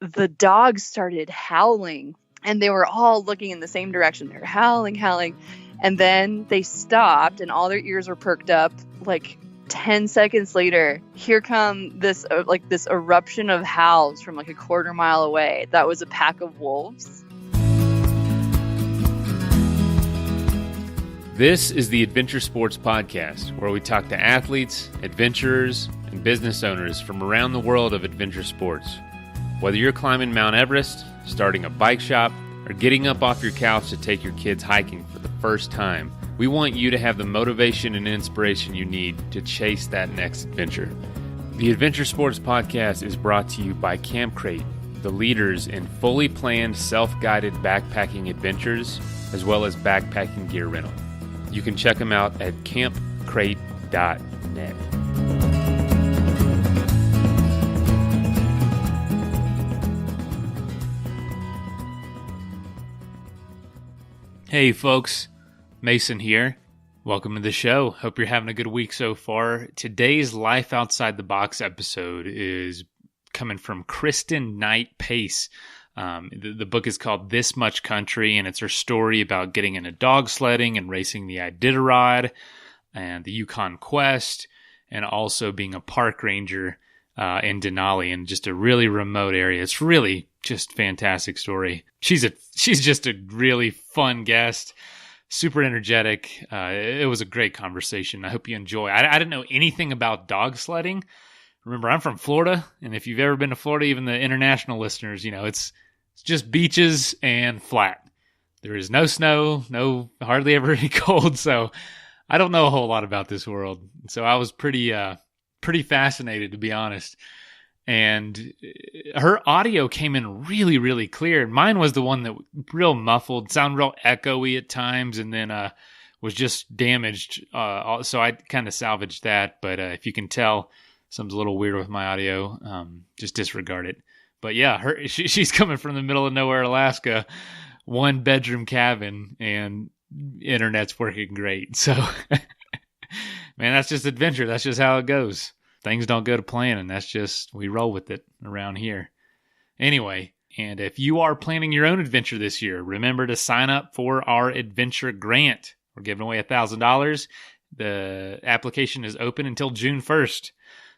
the dogs started howling, and they were all looking in the same direction. They're howling. And then they stopped, and all their ears were perked up. Like 10 seconds later, here come this eruption of howls from like a quarter mile away. That was a pack of wolves. This is the Adventure Sports Podcast, where we talk to athletes, adventurers, and business owners from around the world of adventure sports. Whether you're climbing Mount Everest, starting a bike shop, or getting up off your couch to take your kids hiking for the first time, we want you to have the motivation and inspiration you need to chase that next adventure. The Adventure Sports Podcast is brought to you by Camp Crate, the leaders in fully planned self-guided backpacking adventures, as well as backpacking gear rental. You can check them out at campcrate.net. Hey folks, Mason here. Welcome to the show. Hope you're having a good week so far. Today's Life Outside the Box episode is coming from Kristin Knight Pace. The book is called This Much Country, and it's her story about getting into dog sledding and racing the Iditarod and the Yukon Quest, and also being a park ranger in Denali in just a really remote area. It's really just fantastic story. She's just a really fun guest, super energetic. It was a great conversation. I hope you enjoy. I didn't know anything about dog sledding. Remember, I'm from Florida, and if you've ever been to Florida, even the international listeners, you know, it's just beaches and flat. There is no snow, hardly ever any cold. So I don't know a whole lot about this world. So I was pretty fascinated, to be honest. And her audio came in really, really clear. Mine was the one that real muffled, sound real echoey at times, and then was just damaged. So I kind of salvaged that. But if you can tell something's a little weird with my audio, just disregard it. But yeah, she's coming from the middle of nowhere, Alaska, 1-bedroom cabin, and internet's working great. So, man, that's just adventure. That's just how it goes. Things don't go to plan, and that's just, we roll with it around here. Anyway, and if you are planning your own adventure this year, remember to sign up for our adventure grant. We're giving away $1,000. The application is open until June 1st.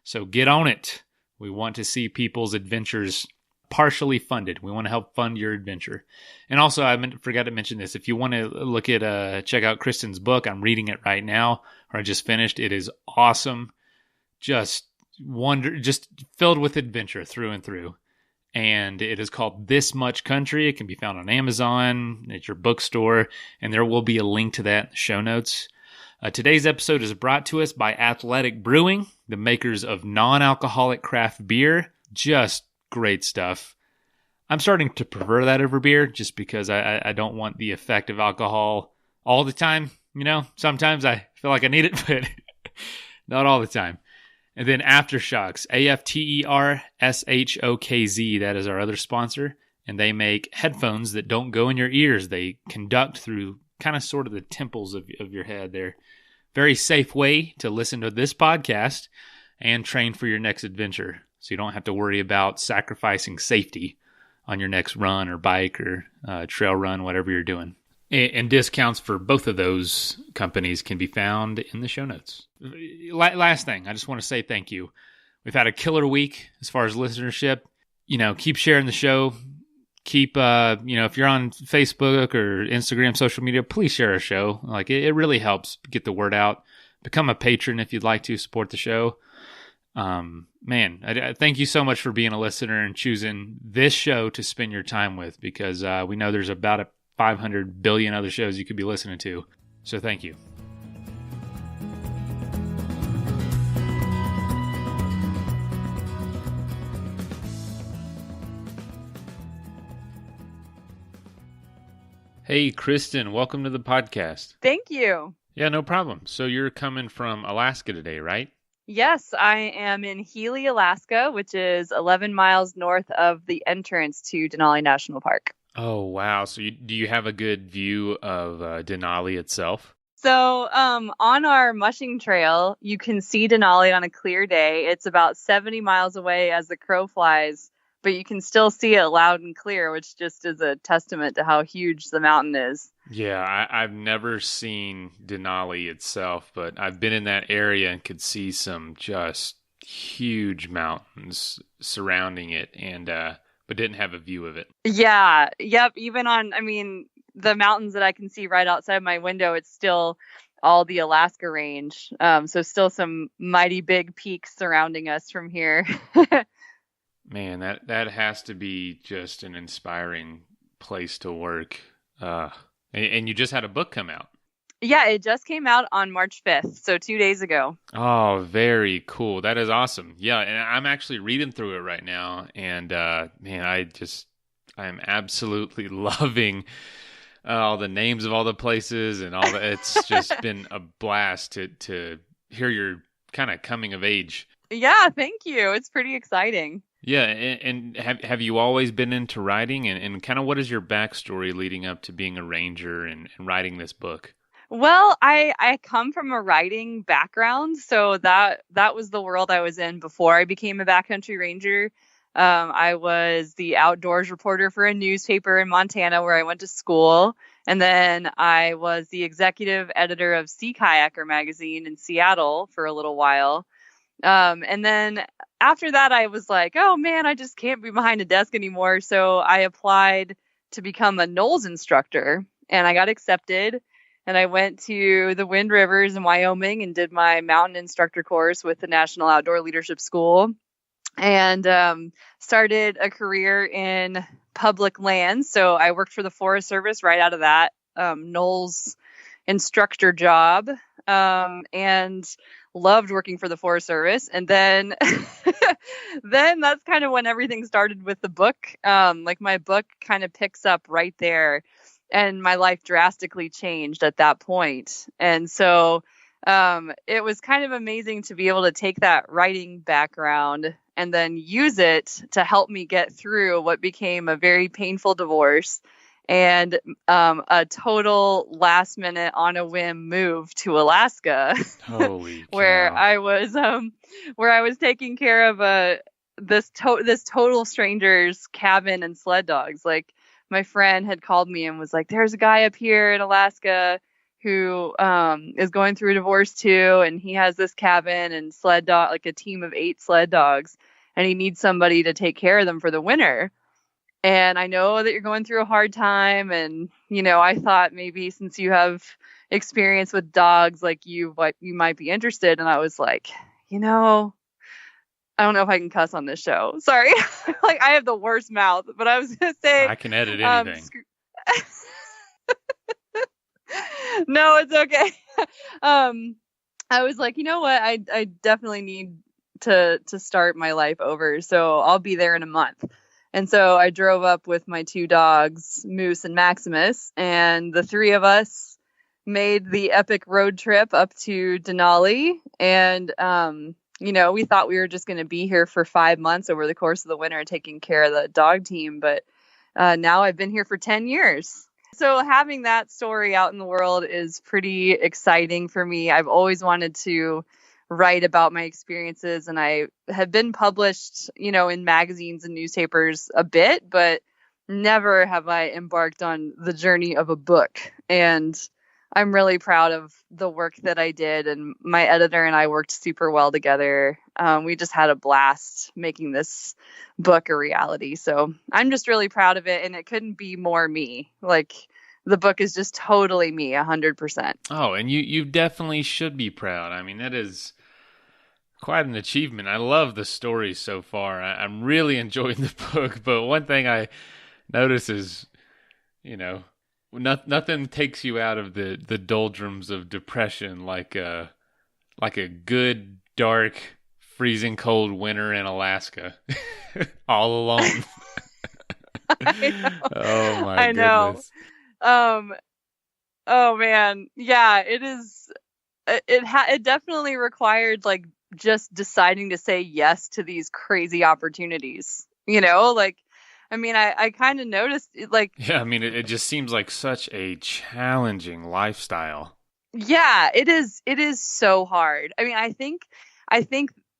So get on it. We want to see people's adventures partially funded. We want to help fund your adventure. And also, forgot to mention this. If you want to check out Kristin's book, I'm reading it right now, or I just finished. It is awesome. Just filled with adventure through and through. And it is called This Much Country. It can be found on Amazon, at your bookstore, and there will be a link to that in the show notes. Today's episode is brought to us by Athletic Brewing, the makers of non-alcoholic craft beer. Just great stuff. I'm starting to prefer that over beer just because I don't want the effect of alcohol all the time. You know, sometimes I feel like I need it, but not all the time. And then Aftershokz, AFTERSHOKZ, that is our other sponsor. And they make headphones that don't go in your ears. They conduct through kind of sort of the temples of your head. They're very safe way to listen to this podcast and train for your next adventure. So you don't have to worry about sacrificing safety on your next run or bike or trail run, whatever you're doing. And discounts for both of those companies can be found in the show notes. Last thing, I just want to say thank you. We've had a killer week as far as listenership. You know, keep sharing the show. Keep, if you're on Facebook or Instagram, social media, please share our show. Like, it really helps get the word out. Become a patron if you'd like to support the show. I thank you so much for being a listener and choosing this show to spend your time with, because we know there's about 500 billion other shows you could be listening to. So thank you. Hey, Kristin, welcome to the podcast. Thank you. Yeah, no problem. So you're coming from Alaska today, right? Yes, I am in Healy, Alaska, which is 11 miles north of the entrance to Denali National Park. Oh, wow. So do you have a good view of Denali itself? So on our mushing trail, you can see Denali on a clear day. It's about 70 miles away as the crow flies but you can still see it loud and clear, which just is a testament to how huge the mountain is. Yeah, I've never seen Denali itself, but I've been in that area and could see some just huge mountains surrounding it, and but didn't have a view of it. Yeah, yep. Even on, the mountains that I can see right outside my window, it's still all the Alaska range. So still some mighty big peaks surrounding us from here. Man, that has to be just an inspiring place to work. And you just had a book come out. Yeah, it just came out on March 5th, so 2 days ago. Oh, very cool. That is awesome. Yeah, and I'm actually reading through it right now, and man, I am absolutely loving all the names of all the places and all that. It's just been a blast to hear your kind of coming of age. Yeah, thank you. It's pretty exciting. Yeah, and have you always been into writing, and kind of what is your backstory leading up to being a ranger and writing this book? Well, I come from a writing background, so that was the world I was in before I became a backcountry ranger. I was the outdoors reporter for a newspaper in Montana where I went to school, and then I was the executive editor of Sea Kayaker magazine in Seattle for a little while. And then after that, I was like, oh man, I just can't be behind a desk anymore. So I applied to become a NOLS instructor, and I got accepted. And I went to the Wind Rivers in Wyoming and did my mountain instructor course with the National Outdoor Leadership School, and started a career in public lands. So I worked for the Forest Service right out of that NOLS instructor job, and loved working for the Forest Service. And then then that's kind of when everything started with the book. Like my book kind of picks up right there, and my life drastically changed at that point. And so it was kind of amazing to be able to take that writing background and then use it to help me get through what became a very painful divorce and a total last minute on a whim move to Alaska. Holy where cow. I was taking care of this total stranger's cabin and sled dogs. Like, my friend had called me and was like, there's a guy up here in Alaska who is going through a divorce too, and he has this cabin and sled dog, like a team of 8 sled dogs, and he needs somebody to take care of them for the winter. And I know that you're going through a hard time, and I thought maybe since you have experience with dogs, like you might be interested. And I was like, I don't know if I can cuss on this show. Sorry. Like, I have the worst mouth, but I was going to say, I can edit anything. No, it's okay. I was like, you know what? I definitely need to start my life over. So I'll be there in a month. And so I drove up with my 2 dogs, Moose and Maximus, and the 3 of us made the epic road trip up to Denali. And, we thought we were just going to be here for 5 months over the course of the winter taking care of the dog team. But now I've been here for 10 years. So having that story out in the world is pretty exciting for me. I've always wanted to write about my experiences, and I have been published, in magazines and newspapers a bit, but never have I embarked on the journey of a book. And I'm really proud of the work that I did, and my editor and I worked super well together. We just had a blast making this book a reality. So I'm just really proud of it, and it couldn't be more me. Like, the book is just totally me, 100%. Oh, and you definitely should be proud. I mean, that is quite an achievement. I love the story so far. I'm really enjoying the book, but one thing I notice is, nothing takes you out of the doldrums of depression like a good, dark, freezing cold winter in Alaska all alone. I know. Oh my I know. goodness. Oh man. Yeah, it is. It definitely required like just deciding to say yes to these crazy opportunities. I kind of noticed like, yeah, it just seems like such a challenging lifestyle. Yeah, it is so hard. I think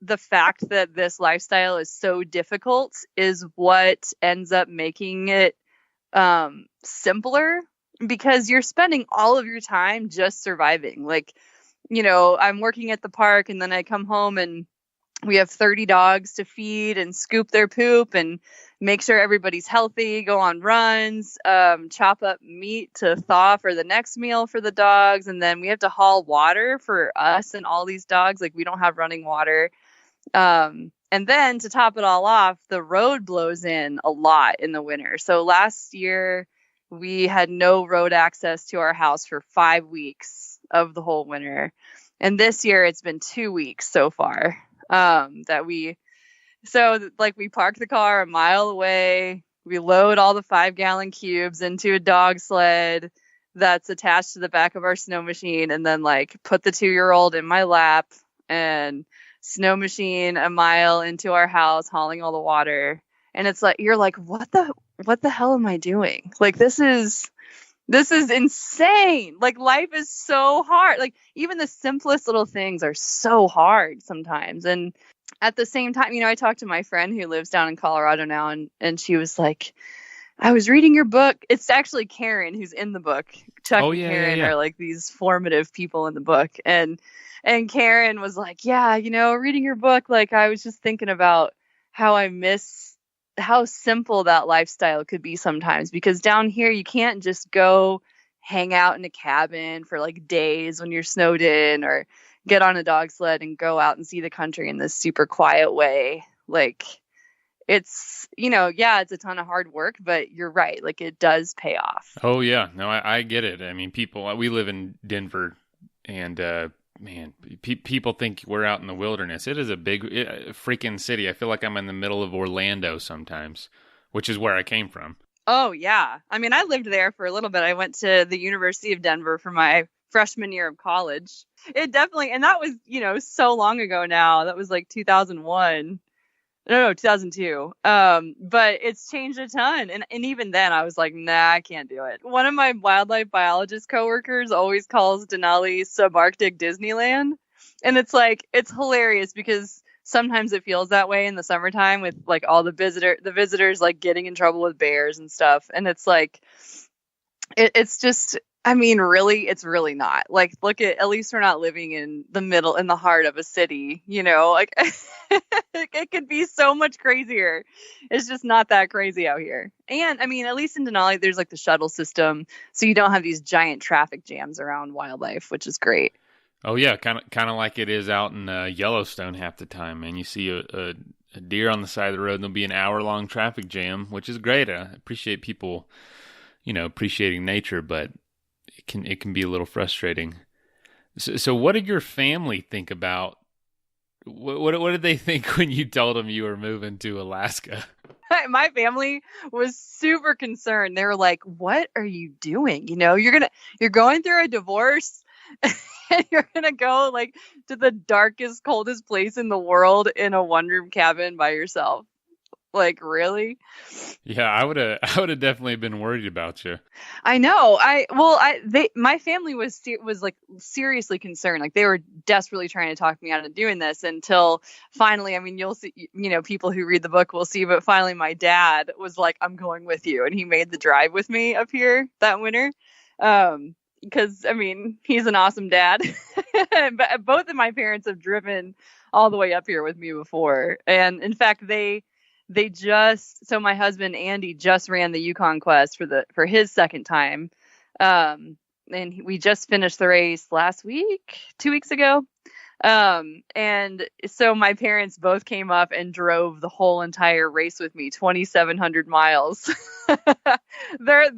the fact that this lifestyle is so difficult is what ends up making it simpler, because you're spending all of your time just surviving. Like, I'm working at the park, and then I come home and we have 30 dogs to feed and scoop their poop and make sure everybody's healthy, go on runs, chop up meat to thaw for the next meal for the dogs. And then we have to haul water for us and all these dogs. Like, we don't have running water. And then to top it all off, the road blows in a lot in the winter. So last year we had no road access to our house for 5 weeks of the whole winter. And this year it's been 2 weeks so far. We park the car a mile away. We load all the 5-gallon cubes into a dog sled that's attached to the back of our snow machine, and then put the 2-year-old in my lap and snow machine a mile into our house, hauling all the water. And it's like, you're like, what the hell am I doing? Like, this is insane. Like, life is so hard. Like, even the simplest little things are so hard sometimes. And at the same time, I talked to my friend who lives down in Colorado now, and she was like, I was reading your book. It's actually Karen who's in the book. Chuck and Karen are like these formative people in the book. And Karen was like, yeah, reading your book, like, I was just thinking about how I miss how simple that lifestyle could be sometimes, because down here you can't just go hang out in a cabin for days when you're snowed in, or get on a dog sled and go out and see the country in this super quiet way. Like, it's, it's a ton of hard work, but you're right. Like, it does pay off. Oh yeah. No, I get it. I mean, we live in Denver, and, man, people think we're out in the wilderness. It is a big freaking city. I feel like I'm in the middle of Orlando sometimes, which is where I came from. Oh, yeah. I mean, I lived there for a little bit. I went to the University of Denver for my freshman year of college. It definitely, and that was, so long ago now. That was 2001. No, 2002. But it's changed a ton. And even then I was like, nah, I can't do it. One of my wildlife biologist coworkers always calls Denali subarctic Disneyland. And it's hilarious, because sometimes it feels that way in the summertime with all the visitors getting in trouble with bears and stuff. And it's it's just, I mean, really, it's really not. Look at least we're not living in the heart of a city, it could be so much crazier. It's just not that crazy out here. And I mean, at least in Denali, there's the shuttle system, so you don't have these giant traffic jams around wildlife, which is great. Oh yeah. Kind of like it is out in Yellowstone half the time, and you see a deer on the side of the road and there'll be an hour-long traffic jam, which is great. I appreciate people, appreciating nature, but it can be a little frustrating. So what did your family think about? What did they think when you told them you were moving to Alaska? My family was super concerned. They were like, "What are you doing? You're going through a divorce, and you're gonna go to the darkest, coldest place in the world in a one-room cabin by yourself." Like, really? Yeah, I would have definitely been worried about you. I know. My family was seriously concerned. They were desperately trying to talk me out of doing this, until finally, I mean, you'll see, people who read the book will see, but finally my dad was like, I'm going with you. And he made the drive with me up here that winter. Because I mean, he's an awesome dad. But both of my parents have driven all the way up here with me before. And in fact, so my husband Andy just ran the Yukon Quest for his second time, and we just finished the race last week, 2 weeks ago, and so my parents both came up and drove the whole entire race with me, 2,700 miles. They're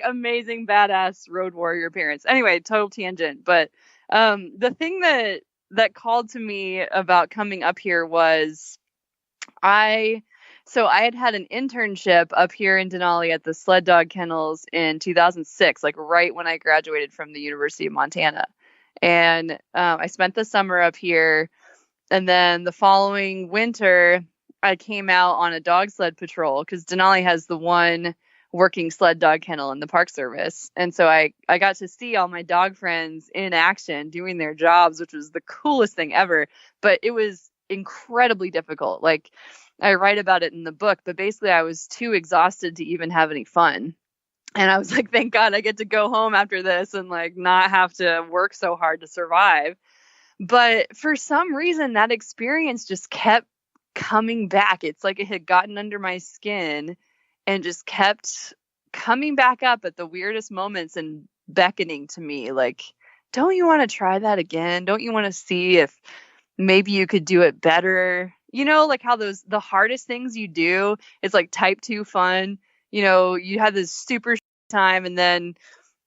amazing, badass road warrior parents. Anyway, total tangent, but the thing that called to me about coming up here was So I had an internship up here in Denali at the sled dog kennels in 2006, right when I graduated from the University of Montana. And I spent the summer up here. And then the following winter, I came out on a dog sled patrol, because Denali has the one working sled dog kennel in the Park Service. And so I got to see all my dog friends in action doing their jobs, which was the coolest thing ever. But it was incredibly difficult. Like, I write about it in the book, but basically I was too exhausted to even have any fun. And I was like, thank God I get to go home after this and like not have to work so hard to survive. But for some reason, that experience just kept coming back. It's like it had gotten under my skin and just kept coming back up at the weirdest moments and beckoning to me. Like, don't you want to try that again? Don't you want to see if maybe you could do it better? You know, like how the hardest things you do is like type 2 fun. You know, you have this super time and then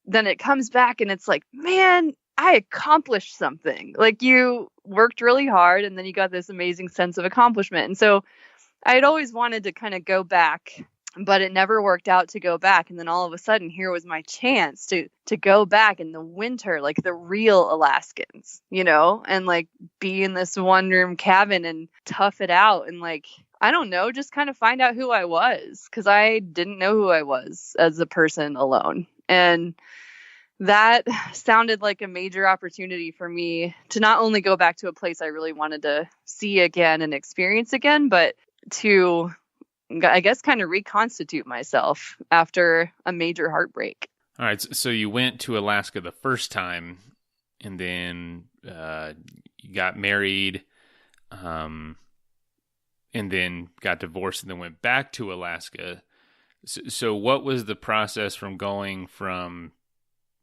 it comes back and it's like, man, I accomplished something. Like, you worked really hard and then you got this amazing sense of accomplishment. And so I had always wanted to kind of go back, but it never worked out to go back. And then all of a sudden, here was my chance to go back in the winter, like the real Alaskans, you know, and like be in this 1-room cabin and tough it out. And like, I don't know, just kind of find out who I was, because I didn't know who I was as a person alone. And that sounded like a major opportunity for me to not only go back to a place I really wanted to see again and experience again, but to, I guess, kind of reconstitute myself after a major heartbreak. All right. So you went to Alaska the first time and then you got married and then got divorced and then went back to Alaska. So what was the process from going from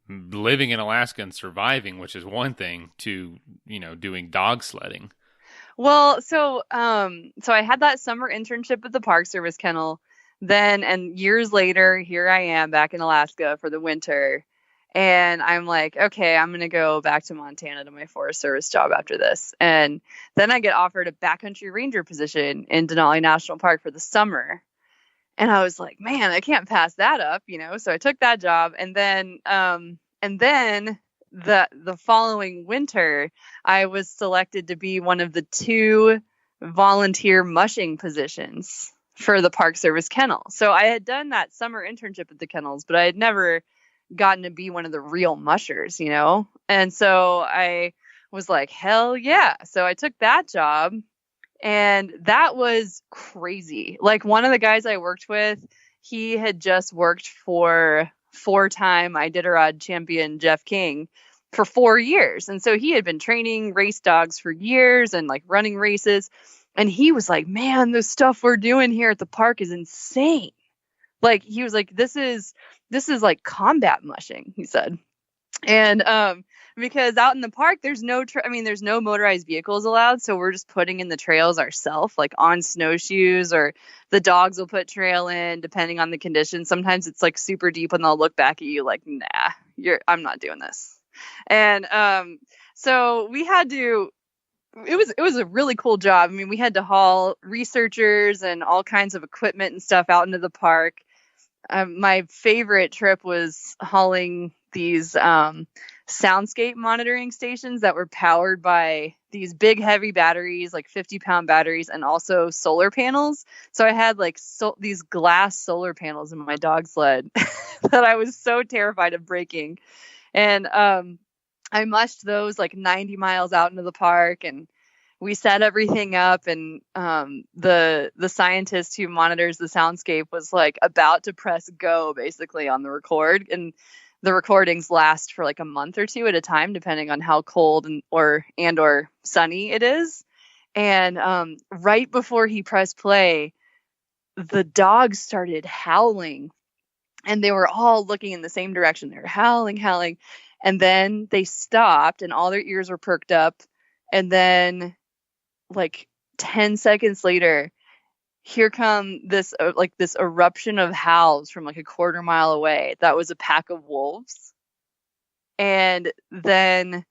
living in Alaska and surviving, which is one thing, to, you know, doing dog sledding? Well, so I had that summer internship at the Park Service kennel. Then, and years later, here I am back in Alaska for the winter. And I'm like, okay, I'm going to go back to Montana to my Forest Service job after this. And then I get offered a backcountry ranger position in Denali National Park for the summer. And I was like, man, I can't pass that up, you know? So I took that job. And then the following winter, I was selected to be one of the 2 volunteer mushing positions for the Park Service kennel. So I had done that summer internship at the kennels, but I had never gotten to be one of the real mushers, you know? And so I was like, hell yeah. So I took that job, and that was crazy. Like, one of the guys I worked with, he had just worked for 4-time Iditarod champion Jeff King for 4 years. And so he had been training race dogs for years and like running races. And he was like, man, the stuff we're doing here at the park is insane. Like, he was like, this is like combat mushing, he said. And because out in the park, there's no motorized vehicles allowed. So we're just putting in the trails ourselves, like on snowshoes, or the dogs will put trail in depending on the conditions. Sometimes it's like super deep and they'll look back at you like, nah, I'm not doing this. And so we had to, it was a really cool job. I mean, we had to haul researchers and all kinds of equipment and stuff out into the park. My favorite trip was hauling these soundscape monitoring stations that were powered by these big heavy batteries, like 50-pound batteries, and also solar panels. So I had like these glass solar panels in my dog sled that I was so terrified of breaking. And I mushed those like 90 miles out into the park, and we set everything up, and the scientist who monitors the soundscape was like about to press go basically on the record, and the recordings last for like a month or 2 at a time, depending on how cold or sunny it is. And right before he pressed play, the dogs started howling, and they were all looking in the same direction. They were howling, and then they stopped, and all their ears were perked up, and then like 10 seconds later, here come this eruption of howls from like a quarter mile away. That was a pack of wolves. And then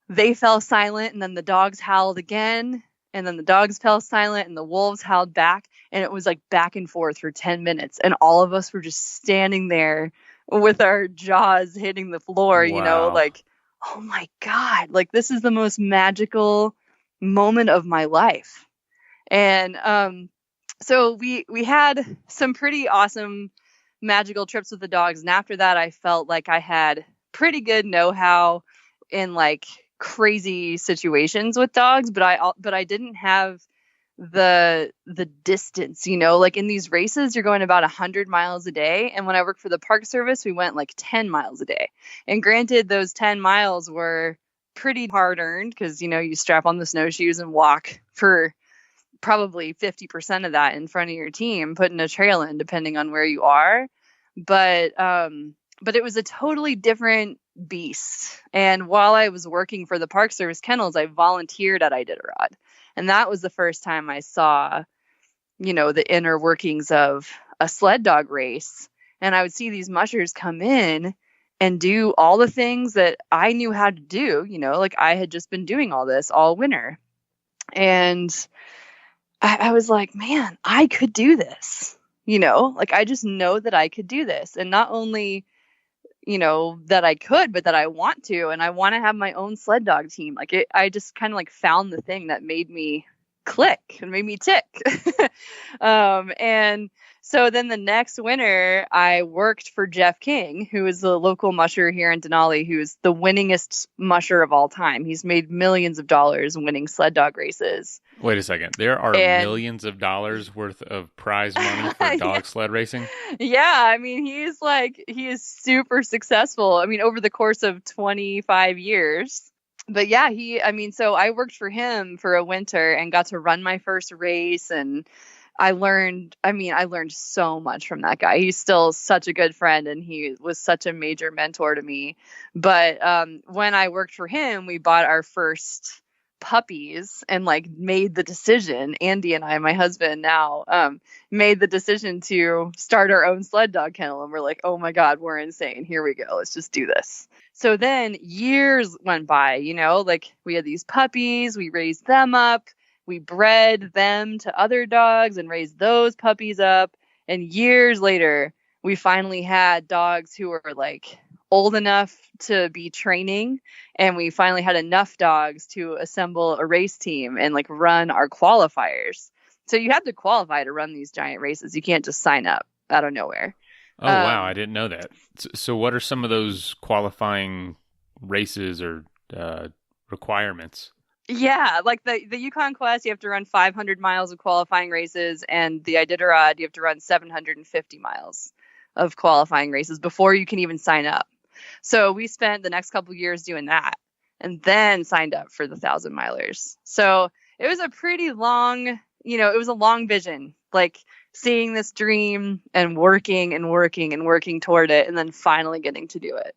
they fell silent, and then the dogs howled again, and then the dogs fell silent, and the wolves howled back, and it was like back and forth for 10 minutes. And all of us were just standing there with our jaws hitting the floor, Wow. You know, like, oh my God, like this is the most magical moment of my life. And so we had some pretty awesome magical trips with the dogs, and after that I felt like I had pretty good know-how in like crazy situations with dogs, but I didn't have the distance, like in these races, you're going about 100 miles a day. And when I worked for the Park Service, we went like 10 miles a day. And granted, those 10 miles were pretty hard earned because, you strap on the snowshoes and walk for probably 50% of that in front of your team, putting a trail in, depending on where you are. But it was a totally different beast. And while I was working for the Park Service kennels, I volunteered at Iditarod. And that was the first time I saw, the inner workings of a sled dog race. And I would see these mushers come in and do all the things that I knew how to do, like I had just been doing all this all winter. And I was like, man, I could do this, like I just know that I could do this. And not only, that I could, but that I want to, and I want to have my own sled dog team. Like I just kind of like found the thing that made me click and made me tick. And so then the next winter I worked for Jeff King, who is the local musher here in Denali, who's the winningest musher of all time. He's made millions of dollars winning sled dog races. Wait a second. There are millions of dollars worth of prize money for dog sled racing? Yeah. I mean, he is super successful. I mean, over the course of 25 years. But yeah, so I worked for him for a winter and got to run my first race. And I learned so much from that guy. He's still such a good friend and he was such a major mentor to me. But when I worked for him, we bought our first puppies and like made the decision. Andy and I, my husband now, made the decision to start our own sled dog kennel. And we're like, oh my God, we're insane. Here we go. Let's just do this. So then years went by, like we had these puppies, we raised them up, we bred them to other dogs and raised those puppies up. And years later, we finally had dogs who were like old enough to be training. And we finally had enough dogs to assemble a race team and like run our qualifiers. So you have to qualify to run these giant races. You can't just sign up out of nowhere. Oh, wow. I didn't know that. So what are some of those qualifying races or requirements? Yeah, like the Yukon Quest, you have to run 500 miles of qualifying races, and the Iditarod, you have to run 750 miles of qualifying races before you can even sign up. So we spent the next couple of years doing that and then signed up for the 1,000-milers. So it was a pretty long, it was a long vision, like seeing this dream and working toward it and then finally getting to do it.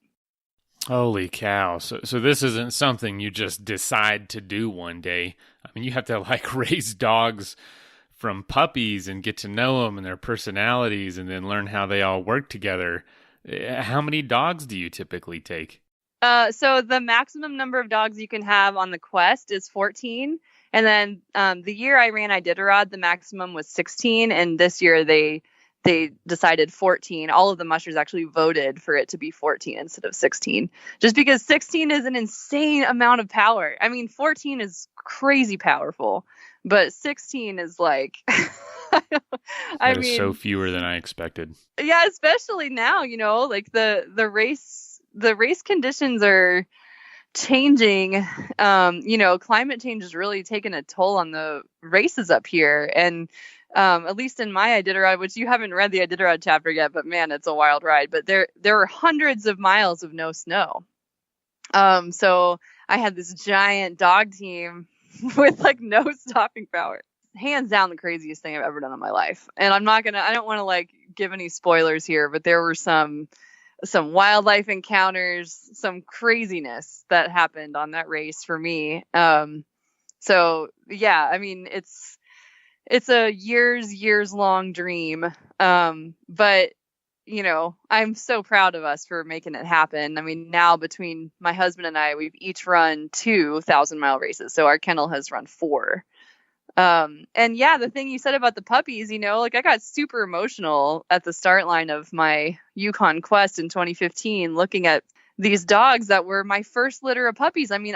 Holy cow. So this isn't something you just decide to do one day. I mean, you have to like raise dogs from puppies and get to know them and their personalities and then learn how they all work together. How many dogs do you typically take? So the maximum number of dogs you can have on the Quest is 14. And then the year I ran Iditarod, the maximum was 16. And this year they decided 14. All of the mushers actually voted for it to be 14 instead of 16, just because 16 is an insane amount of power. I mean, 14 is crazy powerful, but 16 is like, I mean, so fewer than I expected. Yeah, especially now, like the race conditions are changing. Climate change is really taking a toll on the races up here. And at least in my Iditarod, which you haven't read the Iditarod chapter yet, but man, it's a wild ride. But there are hundreds of miles of no snow. So I had this giant dog team with like no stopping power. Hands down the craziest thing I've ever done in my life. And I don't want to like give any spoilers here, but there were some wildlife encounters, some craziness that happened on that race for me. So yeah, I mean, it's a years long dream. But I'm so proud of us for making it happen. I mean, now between my husband and I, we've each run 2 1,000-mile races. So our kennel has run 4. And yeah, the thing you said about the puppies, like I got super emotional at the start line of my Yukon Quest in 2015, looking at these dogs that were my first litter of puppies. I mean,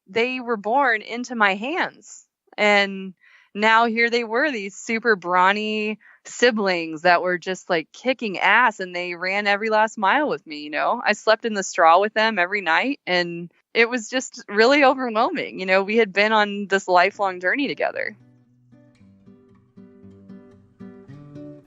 they were born into my hands, and now here they were, these super brawny siblings that were just like kicking ass, and they ran every last mile with me. I slept in the straw with them every night, and it was just really overwhelming. You know, we had been on this lifelong journey together.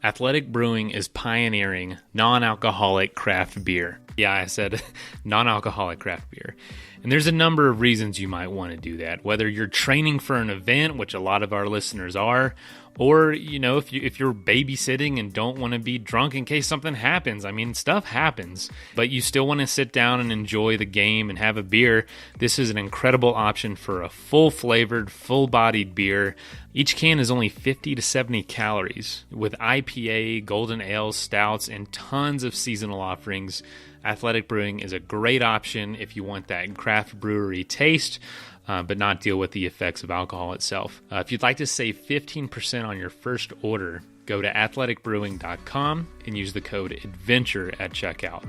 Athletic Brewing is pioneering non-alcoholic craft beer. Yeah, I said non-alcoholic craft beer. And there's a number of reasons you might want to do that, whether you're training for an event, which a lot of our listeners are, or, you know, if you're babysitting and don't want to be drunk in case something happens. I mean, stuff happens, but you still want to sit down and enjoy the game and have a beer. This is an incredible option for a full-flavored, full-bodied beer. Each can is only 50 to 70 calories, with IPA, golden ales, stouts, and tons of seasonal offerings. Athletic Brewing is a great option if you want that craft brewery taste, but not deal with the effects of alcohol itself. If you'd like to save 15% on your first order, go to athleticbrewing.com and use the code ADVENTURE at checkout.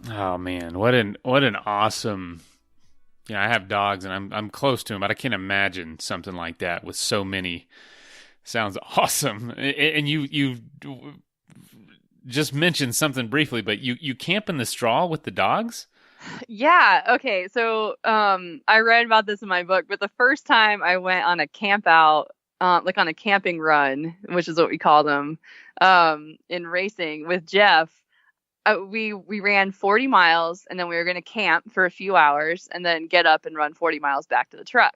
Oh man, what an awesome. You know, I have dogs and I'm close to them, but I can't imagine something like that with so many. Sounds awesome. And you just mentioned something briefly, but you camp in the straw with the dogs? Yeah. Okay. So I read about this in my book, but the first time I went on a camp out, like on a camping run, which is what we call them, in racing with Jeff, we ran 40 miles and then we were going to camp for a few hours and then get up and run 40 miles back to the truck.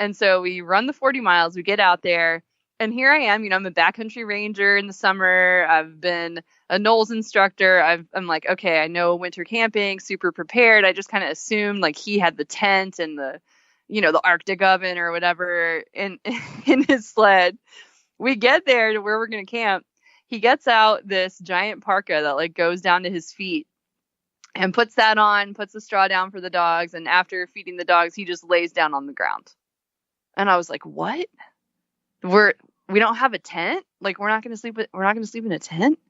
And so we run the 40 miles, we get out there, and here I am, you know, I'm a backcountry ranger in the summer. I've been a Knowles instructor. I'm like, okay, I know winter camping, super prepared. I just kind of assumed like he had the tent and the, you know, the Arctic oven or whatever in his sled. We get there to where we're going to camp. He gets out this giant parka that like goes down to his feet and puts that on, puts the straw down for the dogs. And after feeding the dogs, he just lays down on the ground. And I was like, what? We don't have a tent. Like, we're not going to sleep in a tent.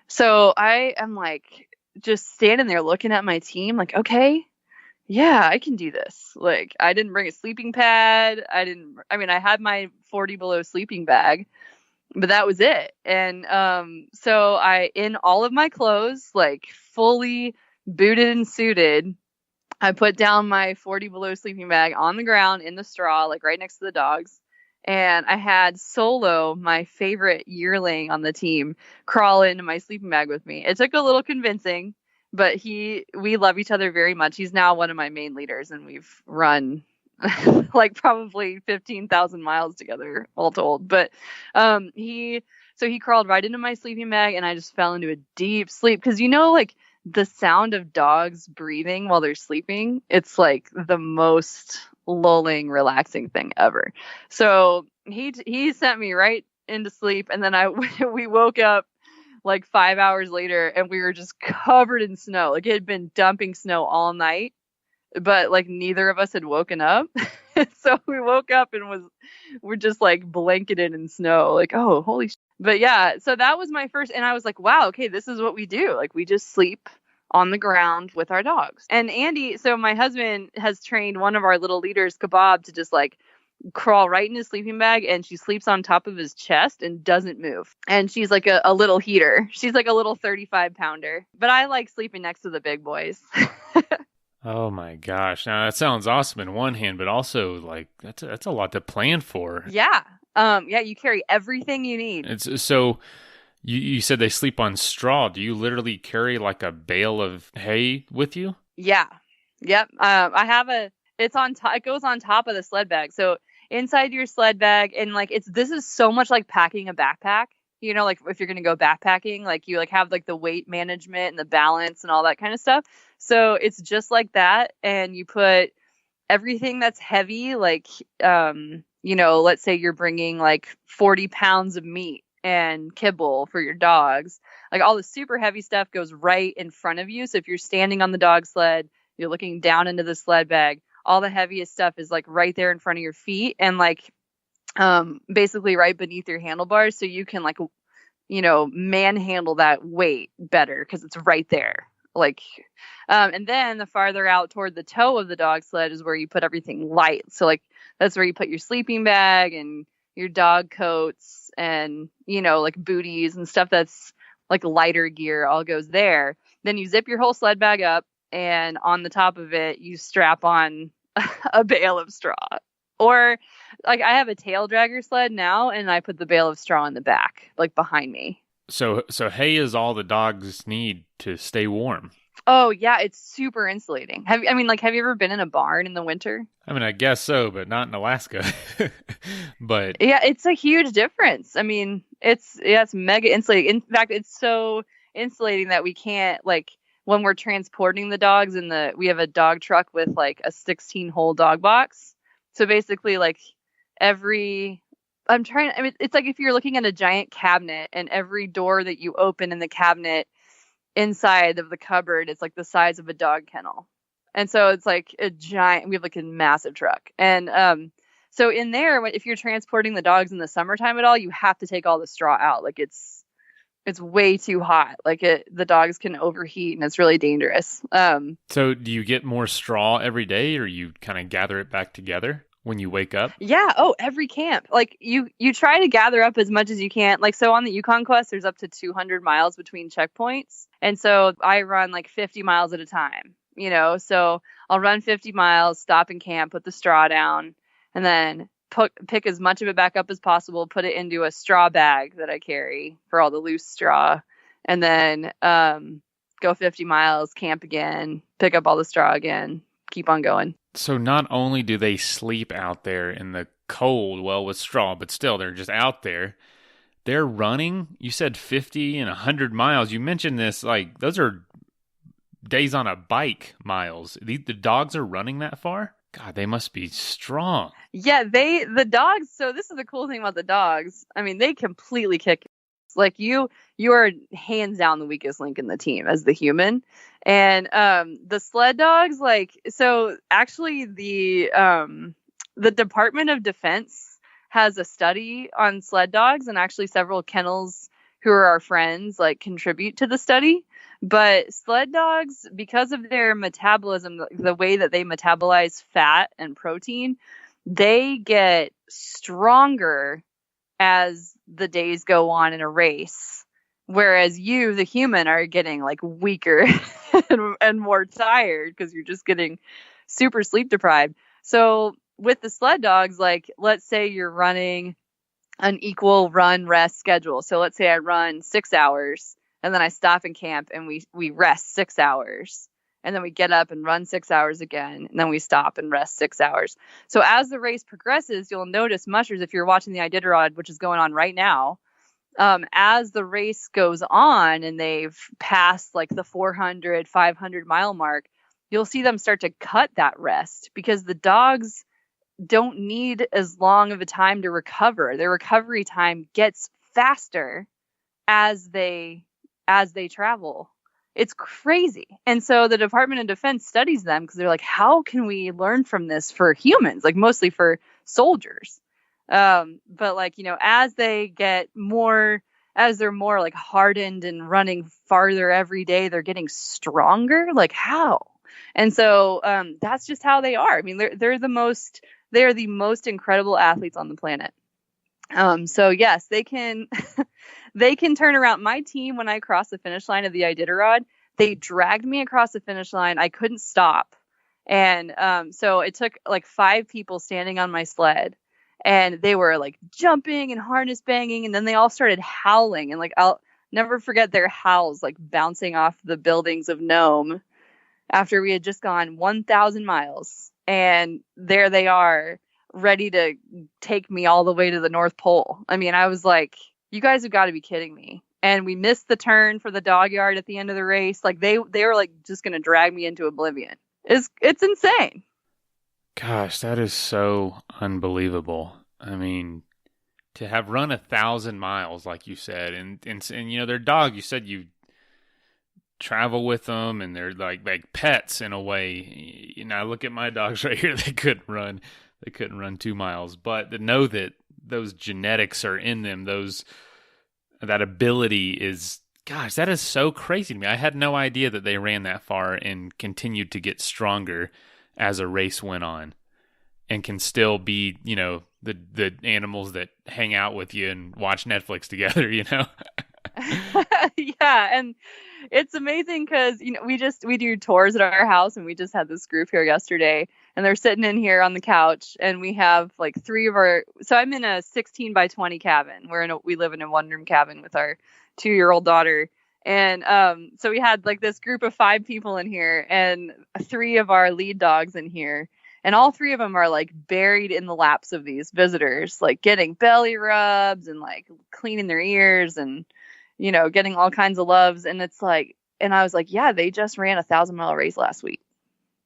So I am like, just standing there looking at my team like, okay, yeah, I can do this. Like, I didn't bring a sleeping pad. I had my 40 below sleeping bag, but that was it. And so I, in all of my clothes, like fully booted and suited, I put down my 40 below sleeping bag on the ground in the straw, like right next to the dogs. And I had Solo, my favorite yearling on the team, crawl into my sleeping bag with me. It took a little convincing, but we love each other very much. He's now one of my main leaders, and we've run like probably 15,000 miles together all told. But he crawled right into my sleeping bag, and I just fell into a deep sleep. Because, you know, like the sound of dogs breathing while they're sleeping, it's like the most lulling, relaxing thing ever. So he sent me right into sleep, and then we woke up like 5 hours later, and we were just covered in snow. Like, it had been dumping snow all night, but like neither of us had woken up. So we woke up and we're just like blanketed in snow. Like, oh, holy shit. But yeah, so that was my first, and I was like, wow, okay, this is what we do. Like, we just sleep on the ground with our dogs. And Andy, so my husband has trained one of our little leaders, Kebab, to just like crawl right in his sleeping bag, and she sleeps on top of his chest and doesn't move. And she's like a little heater. She's like a little 35-pounder. But I like sleeping next to the big boys. Oh my gosh. Now that sounds awesome in one hand, but also like that's a lot to plan for. Yeah. You carry everything you need. So you said they sleep on straw. Do you literally carry like a bale of hay with you? Yeah. Yep. I have it goes on top of the sled bag. So inside your sled bag, and like this is so much like packing a backpack. You know, like if you're going to go backpacking, like you like have like the weight management and the balance and all that kind of stuff. So it's just like that. And you put everything that's heavy, like, you know, let's say you're bringing like 40 pounds of meat and kibble for your dogs. Like all the super heavy stuff goes right in front of you. So if you're standing on the dog sled, you're looking down into the sled bag, all the heaviest stuff is like right there in front of your feet and like basically right beneath your handlebars. So you can like, you know, manhandle that weight better because it's right there. Like, and then the farther out toward the toe of the dog sled is where you put everything light. So like, that's where you put your sleeping bag and your dog coats and, like booties and stuff that's like lighter gear all goes there. Then you zip your whole sled bag up, and on the top of it, you strap on a bale of straw. Or like I have a tail dragger sled now, and I put the bale of straw in the back, like behind me. So hay is all the dogs need to stay warm. Oh yeah, it's super insulating. Have you ever been in a barn in the winter? I mean, I guess so, but not in Alaska. But yeah, it's a huge difference. I mean, it's mega insulating. In fact, it's so insulating that we can't, like, when we're transporting the dogs we have a dog truck with like a 16-hole dog box. So basically, like it's like if you're looking at a giant cabinet, and every door that you open in the cabinet inside of the cupboard is like the size of a dog kennel. And so it's like we have like a massive truck. And so in there, if you're transporting the dogs in the summertime at all, you have to take all the straw out. Like it's way too hot. Like the dogs can overheat, and it's really dangerous. So do you get more straw every day, or you kind of gather it back together when you wake up? Yeah. Oh, every camp. Like you try to gather up as much as you can. Like, so on the Yukon Quest, there's up to 200 miles between checkpoints. And so I run like 50 miles at a time, so I'll run 50 miles, stop and camp, put the straw down, and then pick as much of it back up as possible, put it into a straw bag that I carry for all the loose straw, and then go 50 miles, camp again, pick up all the straw again, keep on going. So not only do they sleep out there in the cold, well, with straw, but still they're just out there. They're running. You said 50 and 100 miles. You mentioned this, like those are days on a bike miles. The dogs are running that far? God, they must be strong. Yeah, the dogs. So this is the cool thing about the dogs. I mean, they completely kick. Like you are hands down the weakest link in the team as the human. And the sled dogs, like, so actually the Department of Defense has a study on sled dogs, and actually several kennels who are our friends like contribute to the study. But sled dogs, because of their metabolism, the way that they metabolize fat and protein, they get stronger as the days go on in a race. Whereas you, the human, are getting like weaker and more tired because you're just getting super sleep deprived. So with the sled dogs, like, let's say you're running an equal run rest schedule. So let's say I run 6 hours, and then I stop and camp, and we rest 6 hours, and then we get up and run 6 hours again, and then we stop and rest 6 hours. So as the race progresses, you'll notice mushers, if you're watching the Iditarod, which is going on right now, as the race goes on and they've passed like the 400, 500 mile mark, you'll see them start to cut that rest, because the dogs don't need as long of a time to recover. Their recovery time gets faster as they travel. It's crazy. And so the Department of Defense studies them, because they're like, how can we learn from this for humans? Like, mostly for soldiers. But like, as they get more, as they're more like hardened and running farther every day, they're getting stronger. Like, how? And so that's just how they are. I mean, they're the most incredible athletes on the planet. So yes, they can they can turn around. My team, when I crossed the finish line of the Iditarod, they dragged me across the finish line. I couldn't stop. And so it took like 5 people standing on my sled, and they were like jumping and harness banging, and then they all started howling, and like I'll never forget their howls, like bouncing off the buildings of Nome after we had just gone 1,000 miles. And there they are, ready to take me all the way to the North Pole. I mean, I was like, you guys have got to be kidding me. And we missed the turn for the dog yard at the end of the race. Like they were like just going to drag me into oblivion. It's insane. Gosh, that is so unbelievable. I mean, to have run 1,000 miles, like you said, and their dog, you said you travel with them, and they're like pets in a way. I look at my dogs right here. They couldn't run 2 miles, but to know that those genetics are in them, that ability is, gosh, that is so crazy to me. I had no idea that they ran that far and continued to get stronger as a race went on. and can still be, the animals that hang out with you and watch Netflix together, Yeah, and it's amazing because we do tours at our house, and we just had this group here yesterday, and they're sitting in here on the couch, and we have like three of our. So I'm in a 16 by 20 cabin. We live in a 1-room cabin with our 2-year-old daughter, and so we had like this group of 5 people in here, and 3 of our lead dogs in here. And all 3 of them are like buried in the laps of these visitors, like getting belly rubs and like cleaning their ears and, getting all kinds of loves. And it's like, and I was like, yeah, they just ran a 1,000-mile race last week.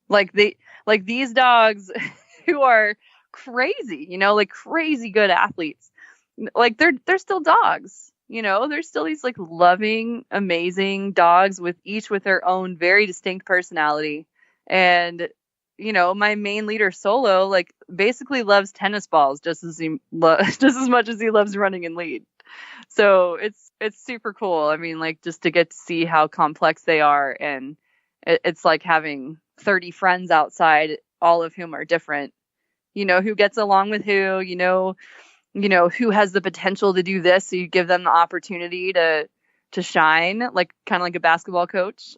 Like these dogs who are crazy, like crazy good athletes, like they're still dogs, they're still these like loving, amazing dogs with their own very distinct personality. And my main leader Solo, like basically loves tennis balls just as much as he loves running and lead. So it's super cool. I mean, like just to get to see how complex they are, and it's like having 30 friends outside, all of whom are different. Who gets along with who. Who has the potential to do this. So you give them the opportunity to shine, like kind of like a basketball coach.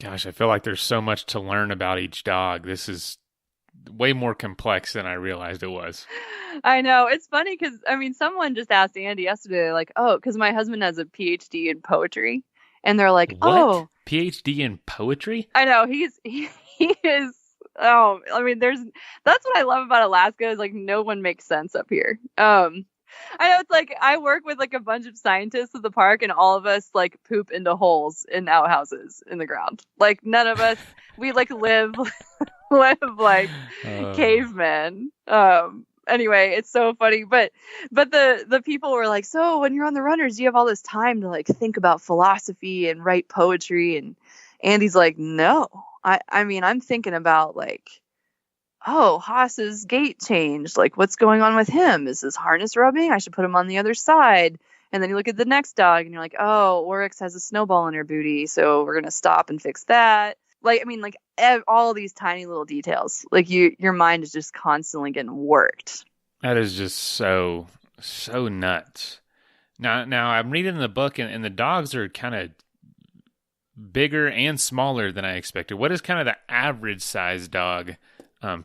Gosh, I feel like there's so much to learn about each dog. This is way more complex than I realized it was. I know. It's funny because, someone just asked Andy yesterday, like, oh, because my husband has a PhD in poetry. And they're like, what? Oh. PhD in poetry? I know. He is. Oh, that's what I love about Alaska is like no one makes sense up here. I know, it's like I work with like a bunch of scientists at the park, and all of us like poop into holes in outhouses in the ground. Like none of us, we like live like cavemen. Anyway, it's so funny, but the people were like, so when you're on the runners, you have all this time to like think about philosophy and write poetry, and Andy's like, no, I'm thinking about like, oh, Haas's gait changed. Like, what's going on with him? Is his harness rubbing? I should put him on the other side. And then you look at the next dog and you're like, oh, Oryx has a snowball in her booty, so we're going to stop and fix that. Like, all these tiny little details. Like, your mind is just constantly getting worked. That is just so nuts. Now I'm reading the book, and the dogs are kind of bigger and smaller than I expected. What is kind of the average size dog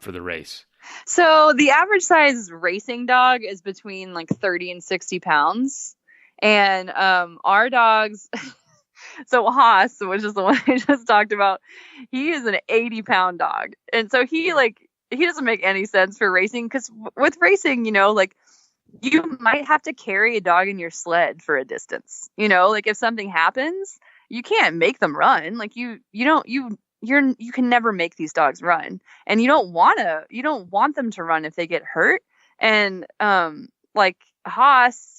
for the race? So the average size racing dog is between like 30 and 60 pounds. And our dogs, so Haas, which is the one I just talked about, he is an 80-pound dog. And so he doesn't make any sense for racing, because with racing, like you might have to carry a dog in your sled for a distance. Like if something happens, you can't make them run. Like you can never make these dogs run, and you don't want them to run if they get hurt. And like Haas,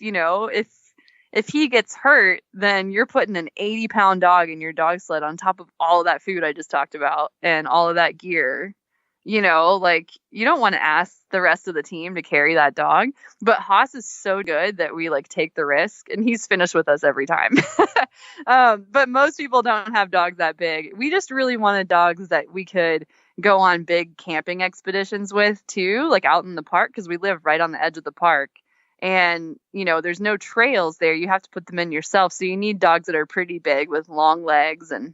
if he gets hurt, then you're putting an 80-pound dog in your dog sled on top of all of that food I just talked about and all of that gear. Like you don't want to ask the rest of the team to carry that dog, but Haas is so good that we like take the risk, and he's finished with us every time. But most people don't have dogs that big. We just really wanted dogs that we could go on big camping expeditions with too, like out in the park, because we live right on the edge of the park. And, there's no trails there. You have to put them in yourself. So you need dogs that are pretty big with long legs and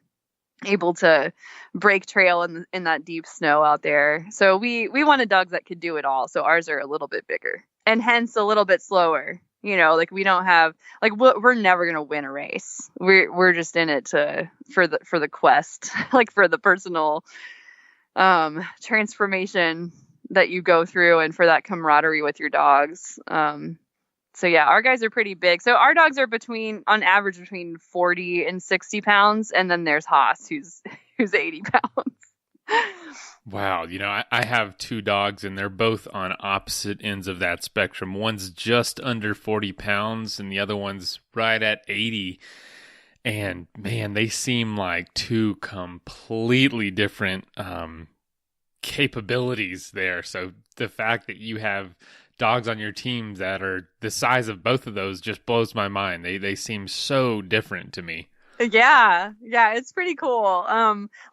able to break trail in that deep snow out there. So we wanted dogs that could do it all. So ours are a little bit bigger and hence a little bit slower. Like we don't have, like, we're never going to win a race. We're just in it for the quest, like for the personal transformation that you go through, and for that camaraderie with your dogs. So yeah, our guys are pretty big. So our dogs are on average between 40 and 60 pounds. And then there's Haas, who's 80 pounds. Wow. I have 2 dogs, and they're both on opposite ends of that spectrum. One's just under 40 pounds and the other one's right at 80. And man, they seem like 2 completely different capabilities there. So the fact that you have dogs on your team that are the size of both of those just blows my mind. They seem so different to me. Yeah, yeah, it's pretty cool.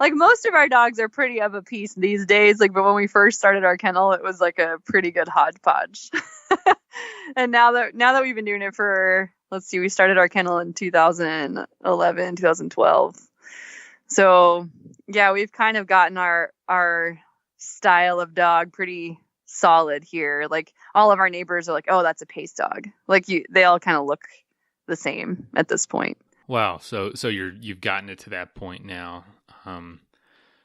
Like most of our dogs are pretty of a piece these days. Like, but when we first started our kennel, it was like a pretty good hodgepodge. And now that we've been doing it for, let's see, we started our kennel in 2011, 2012. So yeah, we've kind of gotten our style of dog pretty solid here. Like all of our neighbors are like, "Oh, that's a Pace dog." Like they all kind of look the same at this point. Wow. So you've gotten it to that point now.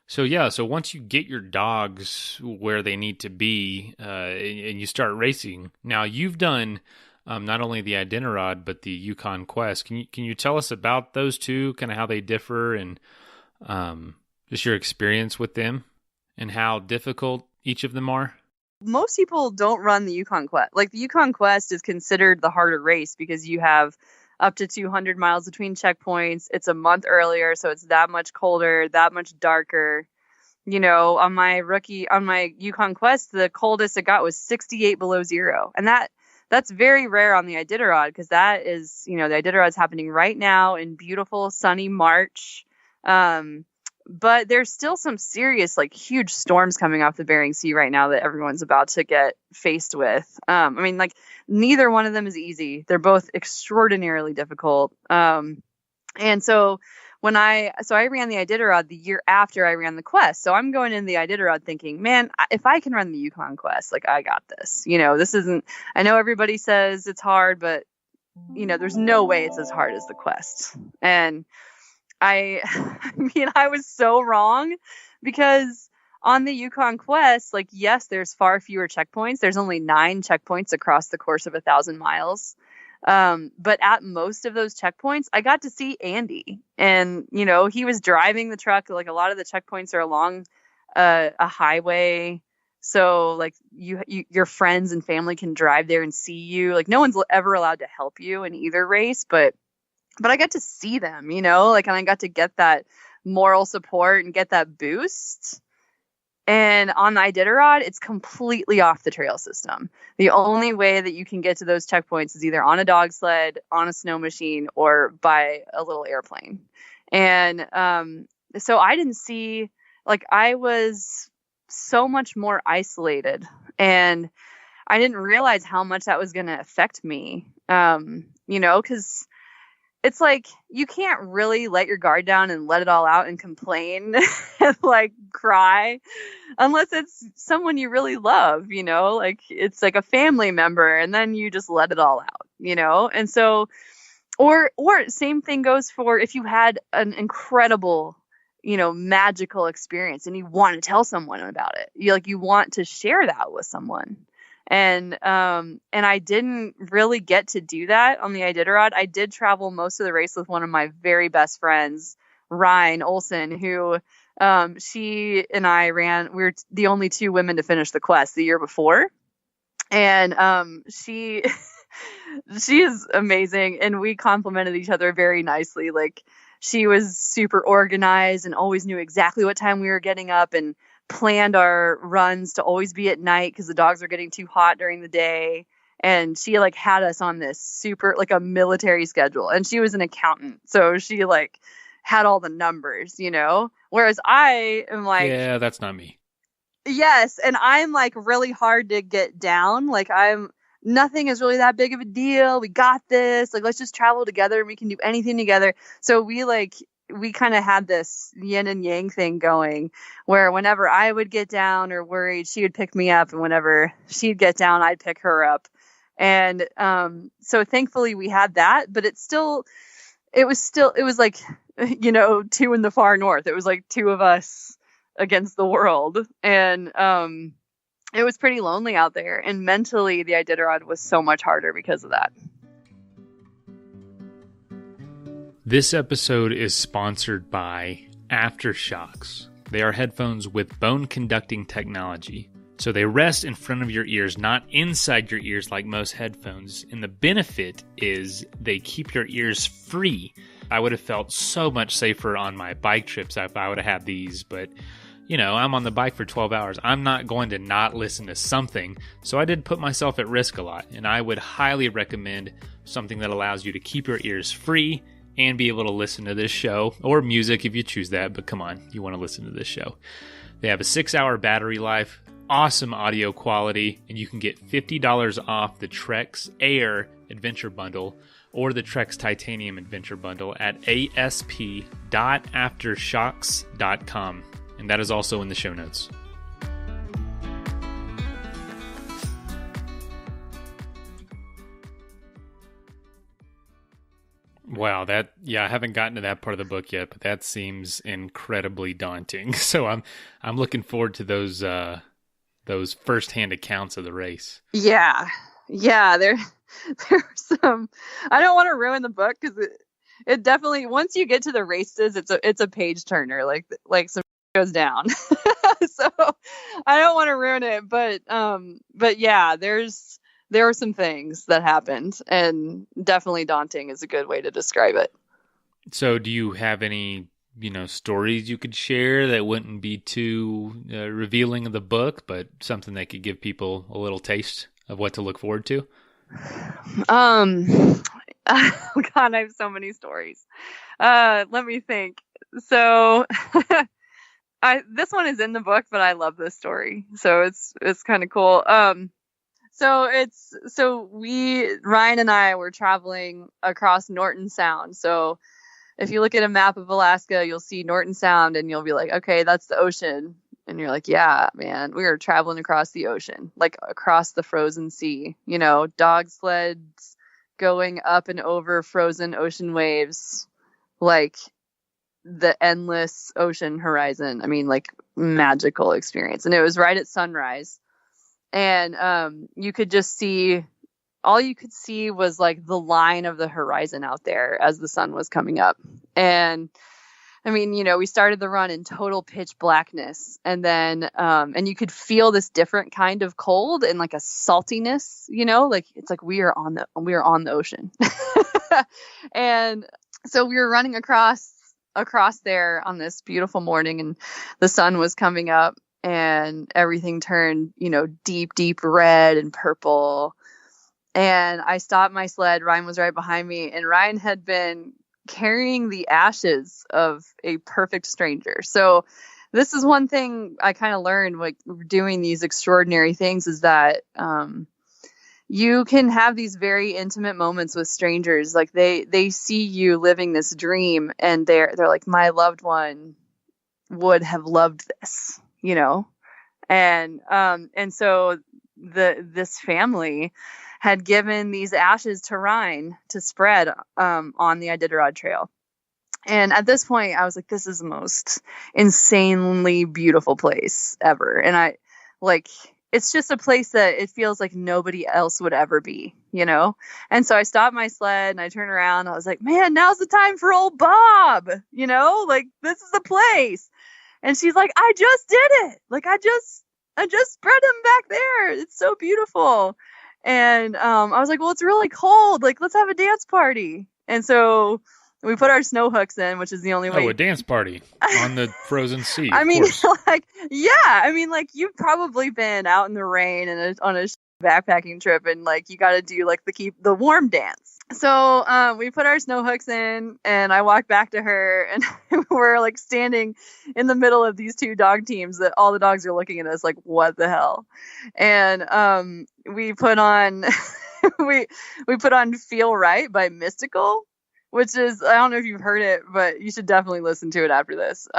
So yeah. So once you get your dogs where they need to be, and you start racing, now you've done not only the Iditarod but the Yukon Quest. Can you tell us about those two, kind of how they differ, and just your experience with them, and how difficult each of them are? Most people don't run the Yukon Quest. Like the Yukon Quest is considered the harder race because you have up to 200 miles between checkpoints. It's a month earlier, so it's that much colder, that much darker. You know, on my Yukon Quest, the coldest it got was 68 below zero. And that's very rare on the Iditarod because that is, the Iditarod's happening right now in beautiful sunny March. But there's still some serious, like, huge storms coming off the Bering Sea right now that everyone's about to get faced with. I mean, like, neither one of them is easy. They're both extraordinarily difficult. And so I ran the Iditarod the year after I ran the Quest. So I'm going in the Iditarod thinking, man, if I can run the Yukon Quest, like, I got this. This isn't, I know everybody says it's hard, but, there's no way it's as hard as the Quest. And I mean, I was so wrong because on the Yukon Quest, like, yes, there's far fewer checkpoints. There's only 9 checkpoints across the course of 1,000 miles. But at most of those checkpoints, I got to see Andy, and, he was driving the truck. Like, a lot of the checkpoints are along a highway. So, like, your friends and family can drive there and see you. Like, no one's ever allowed to help you in either race, but I got to see them, and I got to get that moral support and get that boost. And on the Iditarod, it's completely off the trail system. The only way that you can get to those checkpoints is either on a dog sled, on a snow machine, or by a little airplane. And so I didn't see, like, I was so much more isolated, and I didn't realize how much that was going to affect me, because it's like, you can't really let your guard down and let it all out and complain and, like, cry unless it's someone you really love, like it's like a family member, and then you just let it all out, and so, or same thing goes for if you had an incredible, magical experience and you want to tell someone about it. You want to share that with someone. And I didn't really get to do that on the Iditarod. I did travel most of the race with one of my very best friends, Ryan Olson, who she and I ran. We were the only 2 women to finish the Quest the year before, and she is amazing, and we complimented each other very nicely. Like, she was super organized and always knew exactly what time we were getting up, and planned our runs to always be at night because the dogs are getting too hot during the day. And she, like, had us on this super, like, a military schedule. And she was an accountant, so she, like, had all the numbers, whereas I am like, yeah, that's not me. Yes. And I'm, like, really hard to get down. Like, nothing is really that big of a deal. We got this. Like, let's just travel together and we can do anything together. So we kind of had this yin and yang thing going, where whenever I would get down or worried, she would pick me up, and whenever she'd get down, I'd pick her up. And so thankfully we had that, but it was like, 2 in the far north. It was like 2 of us against the world. And it was pretty lonely out there. And mentally, the Iditarod was so much harder because of that. This episode is sponsored by Aftershocks. They are headphones with bone-conducting technology. So they rest in front of your ears, not inside your ears like most headphones. And the benefit is they keep your ears free. I would have felt so much safer on my bike trips if I would have had these. But, I'm on the bike for 12 hours. I'm not going to not listen to something. So I did put myself at risk a lot. And I would highly recommend something that allows you to keep your ears free and be able to listen to this show, or music if you choose that, but come on, you want to listen to this show. They have a 6-hour battery life, awesome audio quality, and you can get $50 off the Trex Air Adventure Bundle or the Trex Titanium Adventure Bundle at asp.aftershocks.com. And that is also in the show notes. Wow, I haven't gotten to that part of the book yet, but that seems incredibly daunting. So I'm looking forward to those firsthand accounts of the race. Yeah. There were some. I don't want to ruin the book because it definitely, once you get to the races, it's a page turner. Like some goes down. So I don't want to ruin it, but yeah, there were some things that happened, and definitely daunting is a good way to describe it. So do you have any, stories you could share that wouldn't be too revealing of the book, but something that could give people a little taste of what to look forward to? Oh God, I have so many stories. Let me think. So this one is in the book, but I love this story. So it's kind of cool. Ryan and I were traveling across Norton Sound. So if you look at a map of Alaska, you'll see Norton Sound and you'll be like, okay, that's the ocean. And you're like, yeah, man, we were traveling across the ocean, like across the frozen sea, dog sleds going up and over frozen ocean waves, like the endless ocean horizon. I mean, like magical experience. And it was right at sunrise. And you could just see, all you could see was like the line of the horizon out there as the sun was coming up. And I mean, we started the run in total pitch blackness, and then and you could feel this different kind of cold and like a saltiness, like it's like we are on the ocean. And so we were running across there on this beautiful morning, and the sun was coming up, and everything turned, deep red and purple. And I stopped my sled. Ryan was right behind me, and Ryan had been carrying the ashes of a perfect stranger. So this is one thing I kind of learned, like doing these extraordinary things, is that you can have these very intimate moments with strangers. Like they see you living this dream, and they're like, my loved one would have loved this, and so this family had given these ashes to Ryan to spread on the Iditarod Trail. And at this point, I was like, this is the most insanely beautiful place ever. And it's just a place that it feels like nobody else would ever be, And so I stopped my sled and I turned around. I was like, man, now's the time for old Bob, like this is the place. And she's like, I just did it. Like, I just spread him back there. It's so beautiful. And I was like, well, it's really cold. Like, let's have a dance party. And so we put our snow hooks in, which is the only way. Oh, a dance party on the frozen sea. I mean, you've probably been out in the rain and on a backpacking trip, and like you got to do like the warm dance. So we put our snow hooks in, and I walked back to her, and we're like standing in the middle of these two dog teams that all the dogs are looking at us like, what the hell? And we put on we put on Feel Right by Mystical, which is, I don't know if you've heard it, but you should definitely listen to it after this.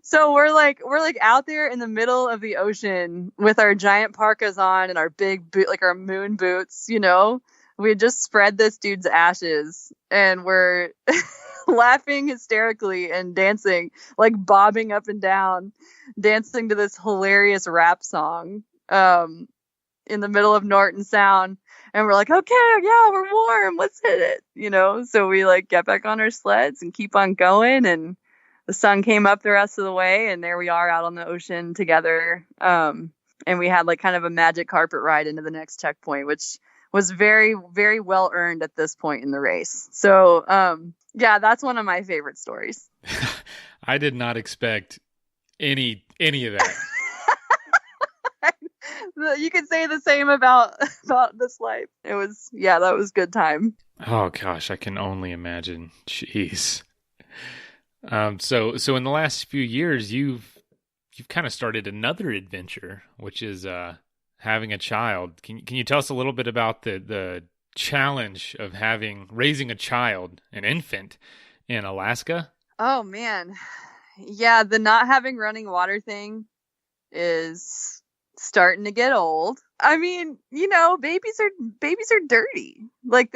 So we're like out there in the middle of the ocean with our giant parkas on and our big boot, like our moon boots, We had just spread this dude's ashes, and we're laughing hysterically and dancing, like bobbing up and down, dancing to this hilarious rap song in the middle of Norton Sound. And we're like, okay, yeah, we're warm. Let's hit it, So we like get back on our sleds and keep on going. And the sun came up the rest of the way, and there we are out on the ocean together. And we had like kind of a magic carpet ride into the next checkpoint, which was very, very well earned at this point in the race. So, yeah, that's one of my favorite stories. I did not expect any of that. You could say the same about this life. That was good time. Oh gosh, I can only imagine. Jeez. So in the last few years, you've kind of started another adventure, which is having a child. Can you tell us a little bit about the challenge of raising a child, an infant, in Alaska? Oh man. Yeah, the not having running water thing is starting to get old. I mean, babies are dirty. Like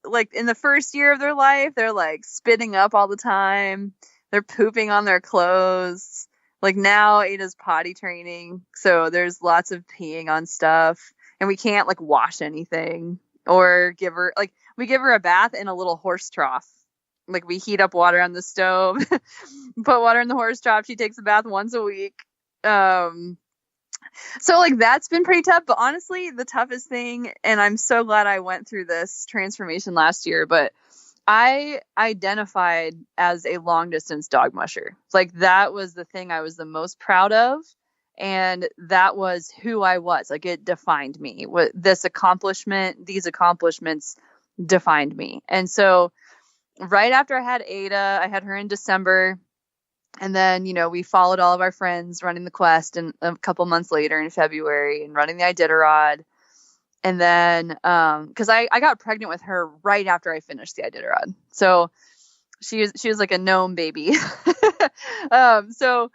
like in the first year of their life, they're like spitting up all the time. They're pooping on their clothes. Like now Ada's potty training, so there's lots of peeing on stuff and we can't like wash anything or we give her a bath in a little horse trough. Like we heat up water on the stove, put water in the horse trough. She takes a bath once a week. Um, so like that's been pretty tough, but honestly, the toughest thing, and I'm so glad I went through this transformation last year, but I identified as a long distance dog musher. Like that was the thing I was the most proud of. And that was who I was. Like it defined me. What these accomplishments defined me. And so right after I had Ada, I had her in December. And then, we followed all of our friends running the Quest and a couple months later in February and running the Iditarod. And then, cause I got pregnant with her right after I finished the Iditarod. So she was like a gnome baby. Yeah, it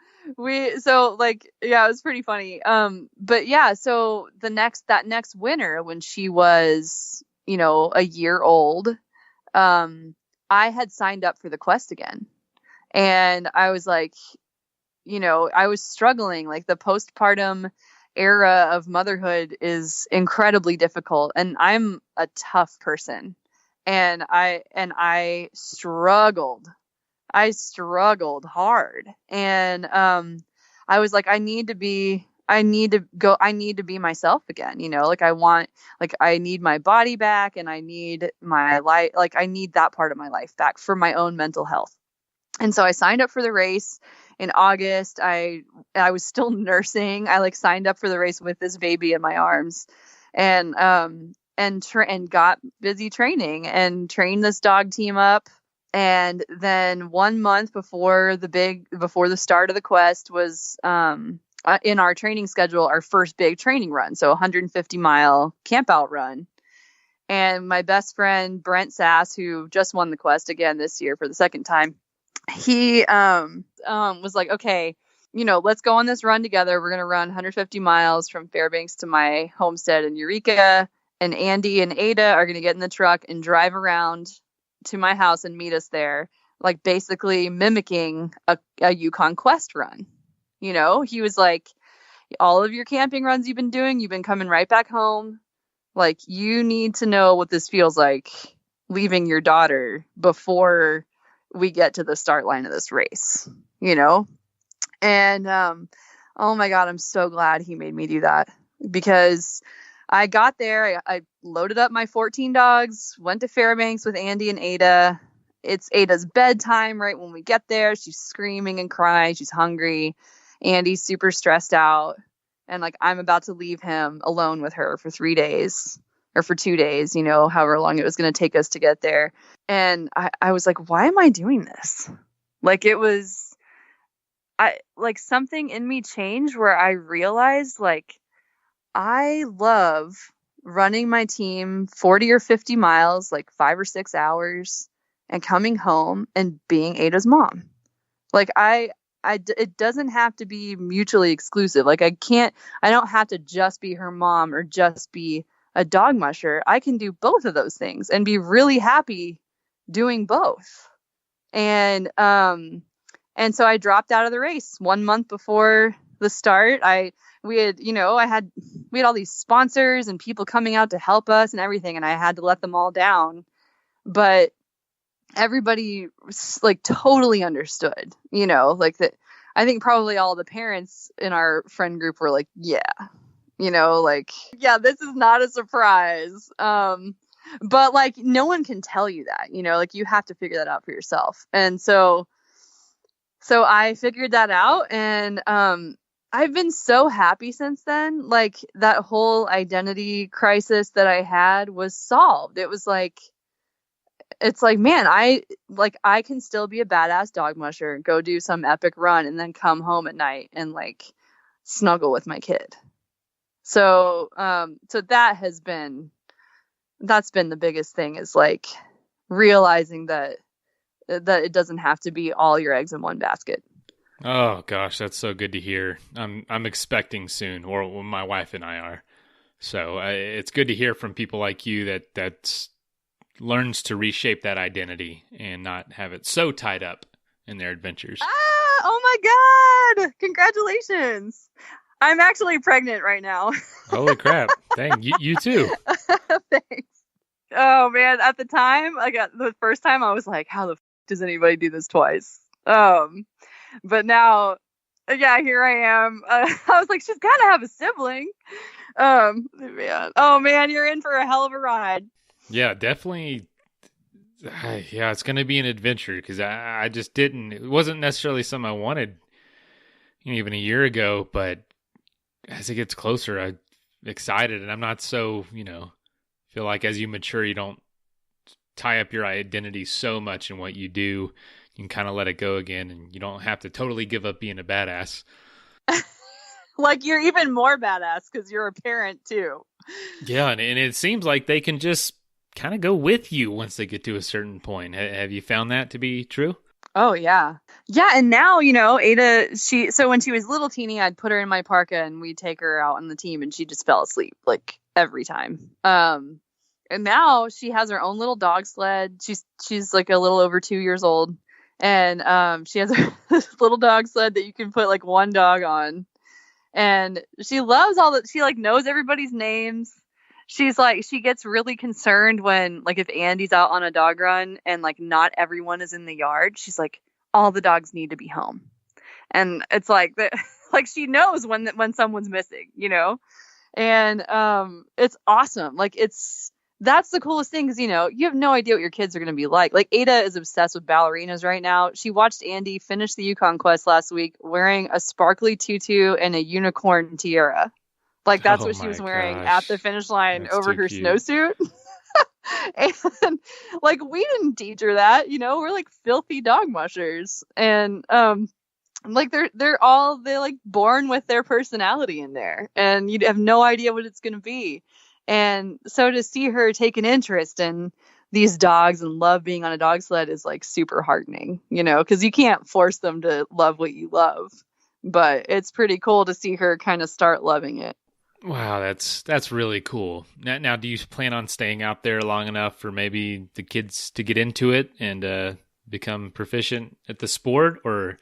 was pretty funny. But yeah, so that next winter when she was, a year old, I had signed up for the Quest again. And I was like, I was struggling. Like the postpartum era of motherhood is incredibly difficult. And I'm a tough person. And I struggled. I struggled hard. And I was like, I need to be myself again, like I need my body back and I need my life, like I need that part of my life back for my own mental health. And so I signed up for the race in August. I was still nursing. I like signed up for the race with this baby in my arms and got busy training and trained this dog team up. And then 1 month before the start of the Quest was in our training schedule, our first big training run. So 150-mile camp out run. And my best friend, Brent Sass, who just won the Quest again this year for the second time, he was like, okay, let's go on this run together. We're going to run 150 miles from Fairbanks to my homestead in Eureka. And Andy and Ada are going to get in the truck and drive around to my house and meet us there, like basically mimicking a Yukon Quest run. He was like, all of your camping runs you've been doing, you've been coming right back home. Like, you need to know what this feels like leaving your daughter before we get to the start line of this race, And oh my God, I'm so glad he made me do that, because I got there, I loaded up my 14 dogs, went to Fairbanks with Andy and Ada. It's Ada's bedtime right when we get there. She's screaming and crying. She's hungry. Andy's super stressed out. And like, I'm about to leave him alone with her for 3 days or for 2 days, however long it was going to take us to get there. And I was like, why am I doing this? Like something in me changed where I realized like, I love running my team 40 or 50 miles, like 5 or 6 hours, and coming home and being Ada's mom. Like it doesn't have to be mutually exclusive. Like I don't have to just be her mom or just be a dog musher. I can do both of those things and be really happy doing both. And so I dropped out of the race 1 month before the start. We had all these sponsors and people coming out to help us and everything, and I had to let them all down. But everybody like totally understood, like that. I think probably all the parents in our friend group were like, yeah, yeah, this is not a surprise. But like, no one can tell you that, like you have to figure that out for yourself. And so I figured that out, and I've been so happy since then. Like that whole identity crisis that I had was solved. It was like, it's like, man, I can still be a badass dog musher, go do some epic run, and then come home at night and like snuggle with my kid. So that's been the biggest thing, is like realizing that it doesn't have to be all your eggs in one basket. Oh gosh, that's so good to hear. I'm expecting soon, or my wife and I are. So it's good to hear from people like you that learns to reshape that identity and not have it so tied up in their adventures. Oh my God! Congratulations! I'm actually pregnant right now. Holy crap! Dang, you too. Thanks. Oh man, at the time, the first time I was like, how the does anybody do this twice? But now, yeah, here I am. I was like, she's got to have a sibling. Man. Oh man, you're in for a hell of a ride. Yeah, definitely. Yeah, it's going to be an adventure, because I just didn't. It wasn't necessarily something I wanted even a year ago, but as it gets closer, I'm excited, and I'm not so, feel like as you mature, you don't tie up your identity so much in what you do. You can kind of let it go again, and you don't have to totally give up being a badass. Like, you're even more badass because you're a parent too. Yeah, and it seems like they can just kind of go with you once they get to a certain point. Have you found that to be true? Oh yeah. Yeah, and now, Ada, so when she was little teeny, I'd put her in my parka and we'd take her out on the team, and she just fell asleep like every time. And now she has her own little dog sled. She's like a little over 2 years old, and she has this little dog sled that you can put like one dog on, and she loves all that. She like knows everybody's names. She's like, she gets really concerned when, like, if Andy's out on a dog run and like not everyone is in the yard. She's like, all the dogs need to be home, and it's like that. Like, she knows when someone's missing, and it's awesome. Like, that's the coolest thing, because you have no idea what your kids are going to be like. Like, Ada is obsessed with ballerinas right now. She watched Andy finish the Yukon Quest last week wearing a sparkly tutu and a unicorn tiara. Like, that's what she was wearing at the finish line. That's over her cute snowsuit. And like, we didn't teach her that, we're like filthy dog mushers, and like they're like born with their personality in there, and you have no idea what it's going to be. And so to see her take an interest in these dogs and love being on a dog sled is like super heartening, because you can't force them to love what you love, but it's pretty cool to see her kind of start loving it. Wow, that's really cool. Now, do you plan on staying out there long enough for maybe the kids to get into it and become proficient at the sport, or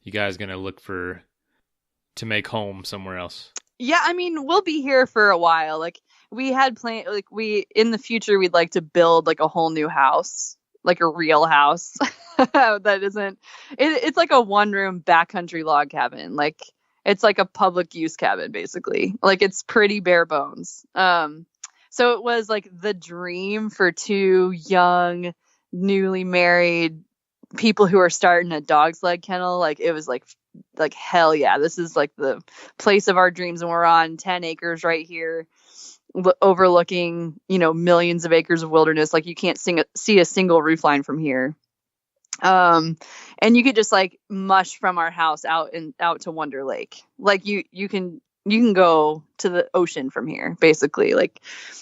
you guys going to look to make home somewhere else? Yeah, I mean, we'll be here for a while. Like, we had planned, like, in the future, we'd like to build like a whole new house, like a real house that isn't, it's like a 1-room backcountry log cabin. Like, it's like a public use cabin, basically. Like, it's pretty bare bones. So it was like the dream for 2 young, newly married people who are starting a dog sled kennel. Like, it was like hell yeah, this is like the place of our dreams, and we're on 10 acres right here, overlooking millions of acres of wilderness. Like, you can't see a single roof line from here, and you could just like mush from our house out to Wonder Lake. Like, you can go to the ocean from here, basically. Like,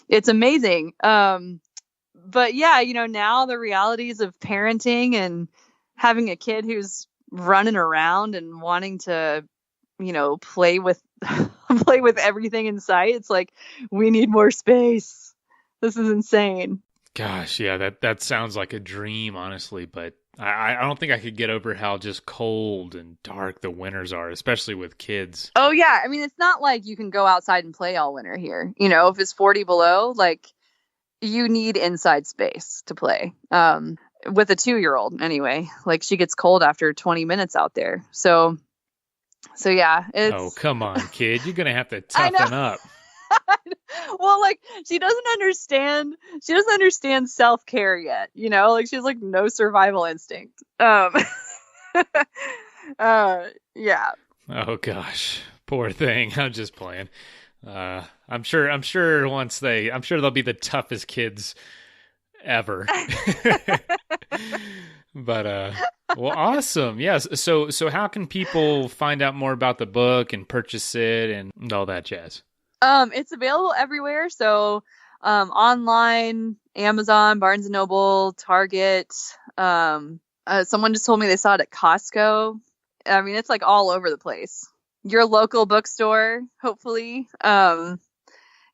it's amazing. But yeah, now the realities of parenting and having a kid who's running around and wanting to, play with everything in sight. It's like, we need more space. This is insane. Gosh, yeah, that sounds like a dream, honestly, but I don't think I could get over how just cold and dark the winters are, especially with kids. Oh yeah, I mean, it's not like you can go outside and play all winter here. If it's 40 below, like, you need inside space to play. With a 2-year-old anyway, like, she gets cold after 20 minutes out there. So yeah. Oh, come on, kid. You're going to have to toughen up. Well, like, she doesn't understand self-care yet, like, she has like no survival instinct. Yeah. Oh gosh, poor thing. I'm just playing. I'm sure they'll be the toughest kids ever. But well, awesome. Yes. So how can people find out more about the book and purchase it and all that jazz? It's available everywhere. So online, Amazon, Barnes and Noble, Target. Someone just told me they saw it at Costco. I mean, it's like all over the place. Your local bookstore, hopefully.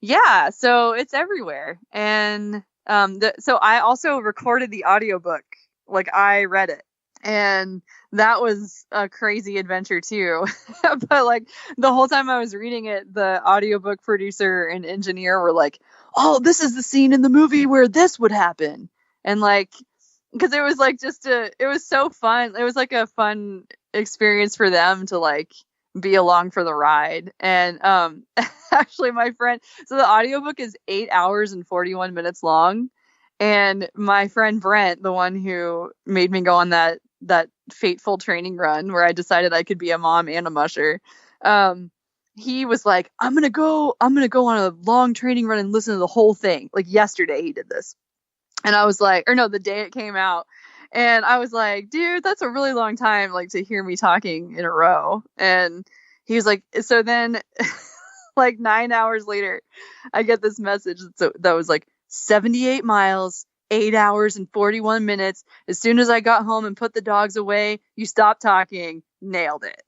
Yeah, so it's everywhere. And so I also recorded the audiobook. Like, I read it. And that was a crazy adventure too. But like the whole time I was reading it, the audiobook producer and engineer were like, "Oh, this is the scene in the movie where this would happen." And like, because it was like it was so fun. It was like a fun experience for them to like be along for the ride. And actually my friend, so the audiobook is 8 hours and 41 minutes long. And my friend Brent, the one who made me go on that fateful training run where I decided I could be a mom and a musher, he was like, I'm gonna go on a long training run and listen to the whole thing. Like yesterday he did this. And I was like, or no, the day it came out. And I was like, dude, that's a really long time, like, to hear me talking in a row. And he was like, so then like 9 hours later, I get this message that was like, 78 miles, 8 hours and 41 minutes. As soon as I got home and put the dogs away, you stopped talking. Nailed it.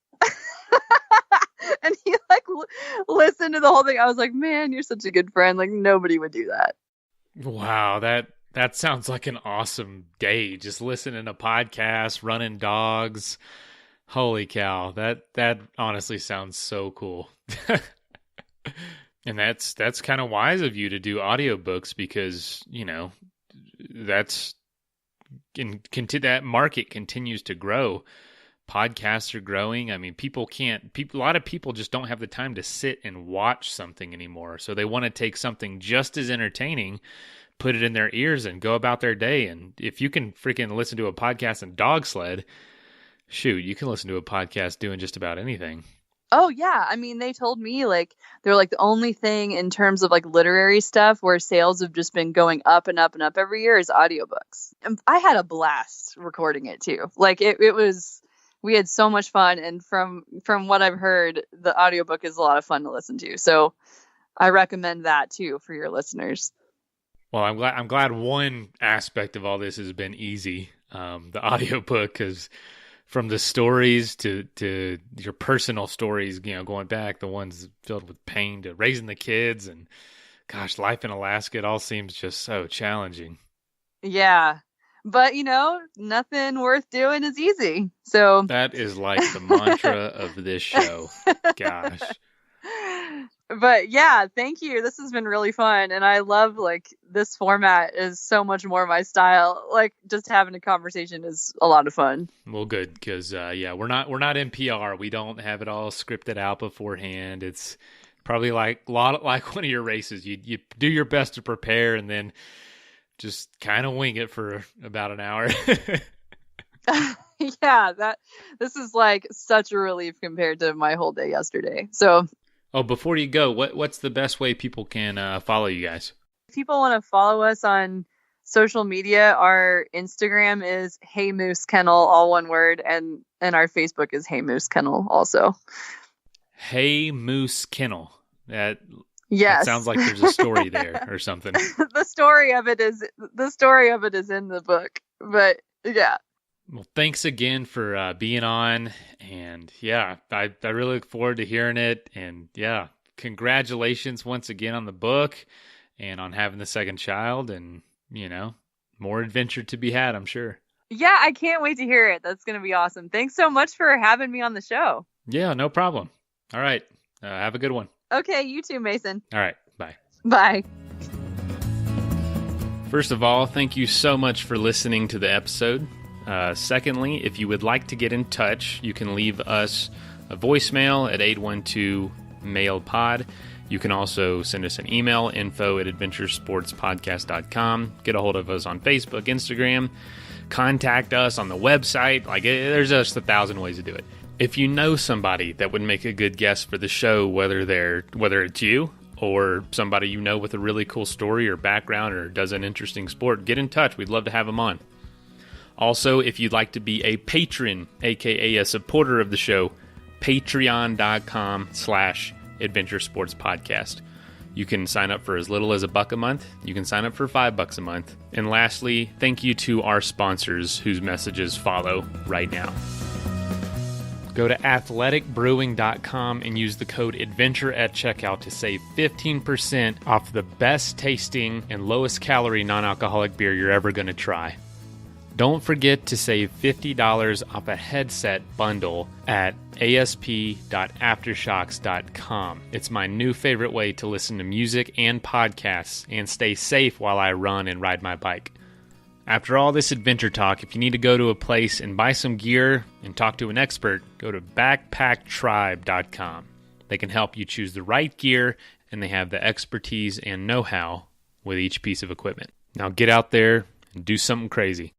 And he like listened to the whole thing. I was like, man, you're such a good friend. Like, nobody would do that. Wow, that sounds like an awesome day. Just listening to podcasts, running dogs. Holy cow. That honestly sounds so cool. And that's kind of wise of you to do audiobooks because, you know, that market continues to grow. Podcasts are growing. I mean, a lot of people just don't have the time to sit and watch something anymore. So they want to take something just as entertaining, put it in their ears and go about their day. And if you can freaking listen to a podcast and dog sled, shoot, you can listen to a podcast doing just about anything. Oh, yeah. I mean, they told me, like, they're like the only thing in terms of like literary stuff where sales have just been going up and up and up every year is audiobooks. And I had a blast recording it too. Like we had so much fun. And from what I've heard, the audiobook is a lot of fun to listen to. So I recommend that too for your listeners. Well, I'm glad one aspect of all this has been easy. The audiobook, because from the stories to your personal stories, you know, going back, the ones filled with pain to raising the kids and, gosh, life in Alaska, it all seems just so challenging. Yeah. But, you know, nothing worth doing is easy. So that is like the mantra of this show. Gosh. But yeah, thank you. This has been really fun. And I love, like, this format is so much more my style. Like, just having a conversation is a lot of fun. Well, good. Because, yeah, we're not NPR. We don't have it all scripted out beforehand. It's probably like one of your races. You do your best to prepare and then just kind of wing it for about an hour. Yeah, this is like such a relief compared to my whole day yesterday. So, oh, before you go, what's the best way people can follow you guys? If people want to follow us on social media, our Instagram is Hey Moose Kennel, all one word, and our Facebook is Hey Moose Kennel also. Hey Moose Kennel. Yes. That sounds like there's a story there or something. The story of it is in the book. But yeah. Well, thanks again for being on, and yeah, I really look forward to hearing it, and yeah, congratulations once again on the book and on having the second child, and, you know, more adventure to be had, I'm sure. Yeah, I can't wait to hear it. That's going to be awesome. Thanks so much for having me on the show. Yeah, no problem. All right, have a good one. Okay, you too, Mason. All right, bye. Bye. First of all, thank you so much for listening to the episode. Secondly, if you would like to get in touch, you can leave us a voicemail at 812-MAIL-POD. You can also send us an email, info@adventuresportspodcast.com. Get a hold of us on Facebook, Instagram. Contact us on the website. Like, there's just 1,000 ways to do it. If you know somebody that would make a good guest for the show, whether it's you or somebody you know with a really cool story or background or does an interesting sport, get in touch. We'd love to have them on. Also, if you'd like to be a patron, aka a supporter of the show, patreon.com/Adventure Sports Podcast. You can sign up for as little as $1 a month. You can sign up for $5 a month. And lastly, thank you to our sponsors whose messages follow right now. Go to athleticbrewing.com and use the code ADVENTURE at checkout to save 15% off the best tasting and lowest calorie non-alcoholic beer you're ever going to try. Don't forget to save $50 off a headset bundle at asp.aftershocks.com. It's my new favorite way to listen to music and podcasts and stay safe while I run and ride my bike. After all this adventure talk, if you need to go to a place and buy some gear and talk to an expert, go to backpacktribe.com. They can help you choose the right gear, and they have the expertise and know-how with each piece of equipment. Now get out there and do something crazy.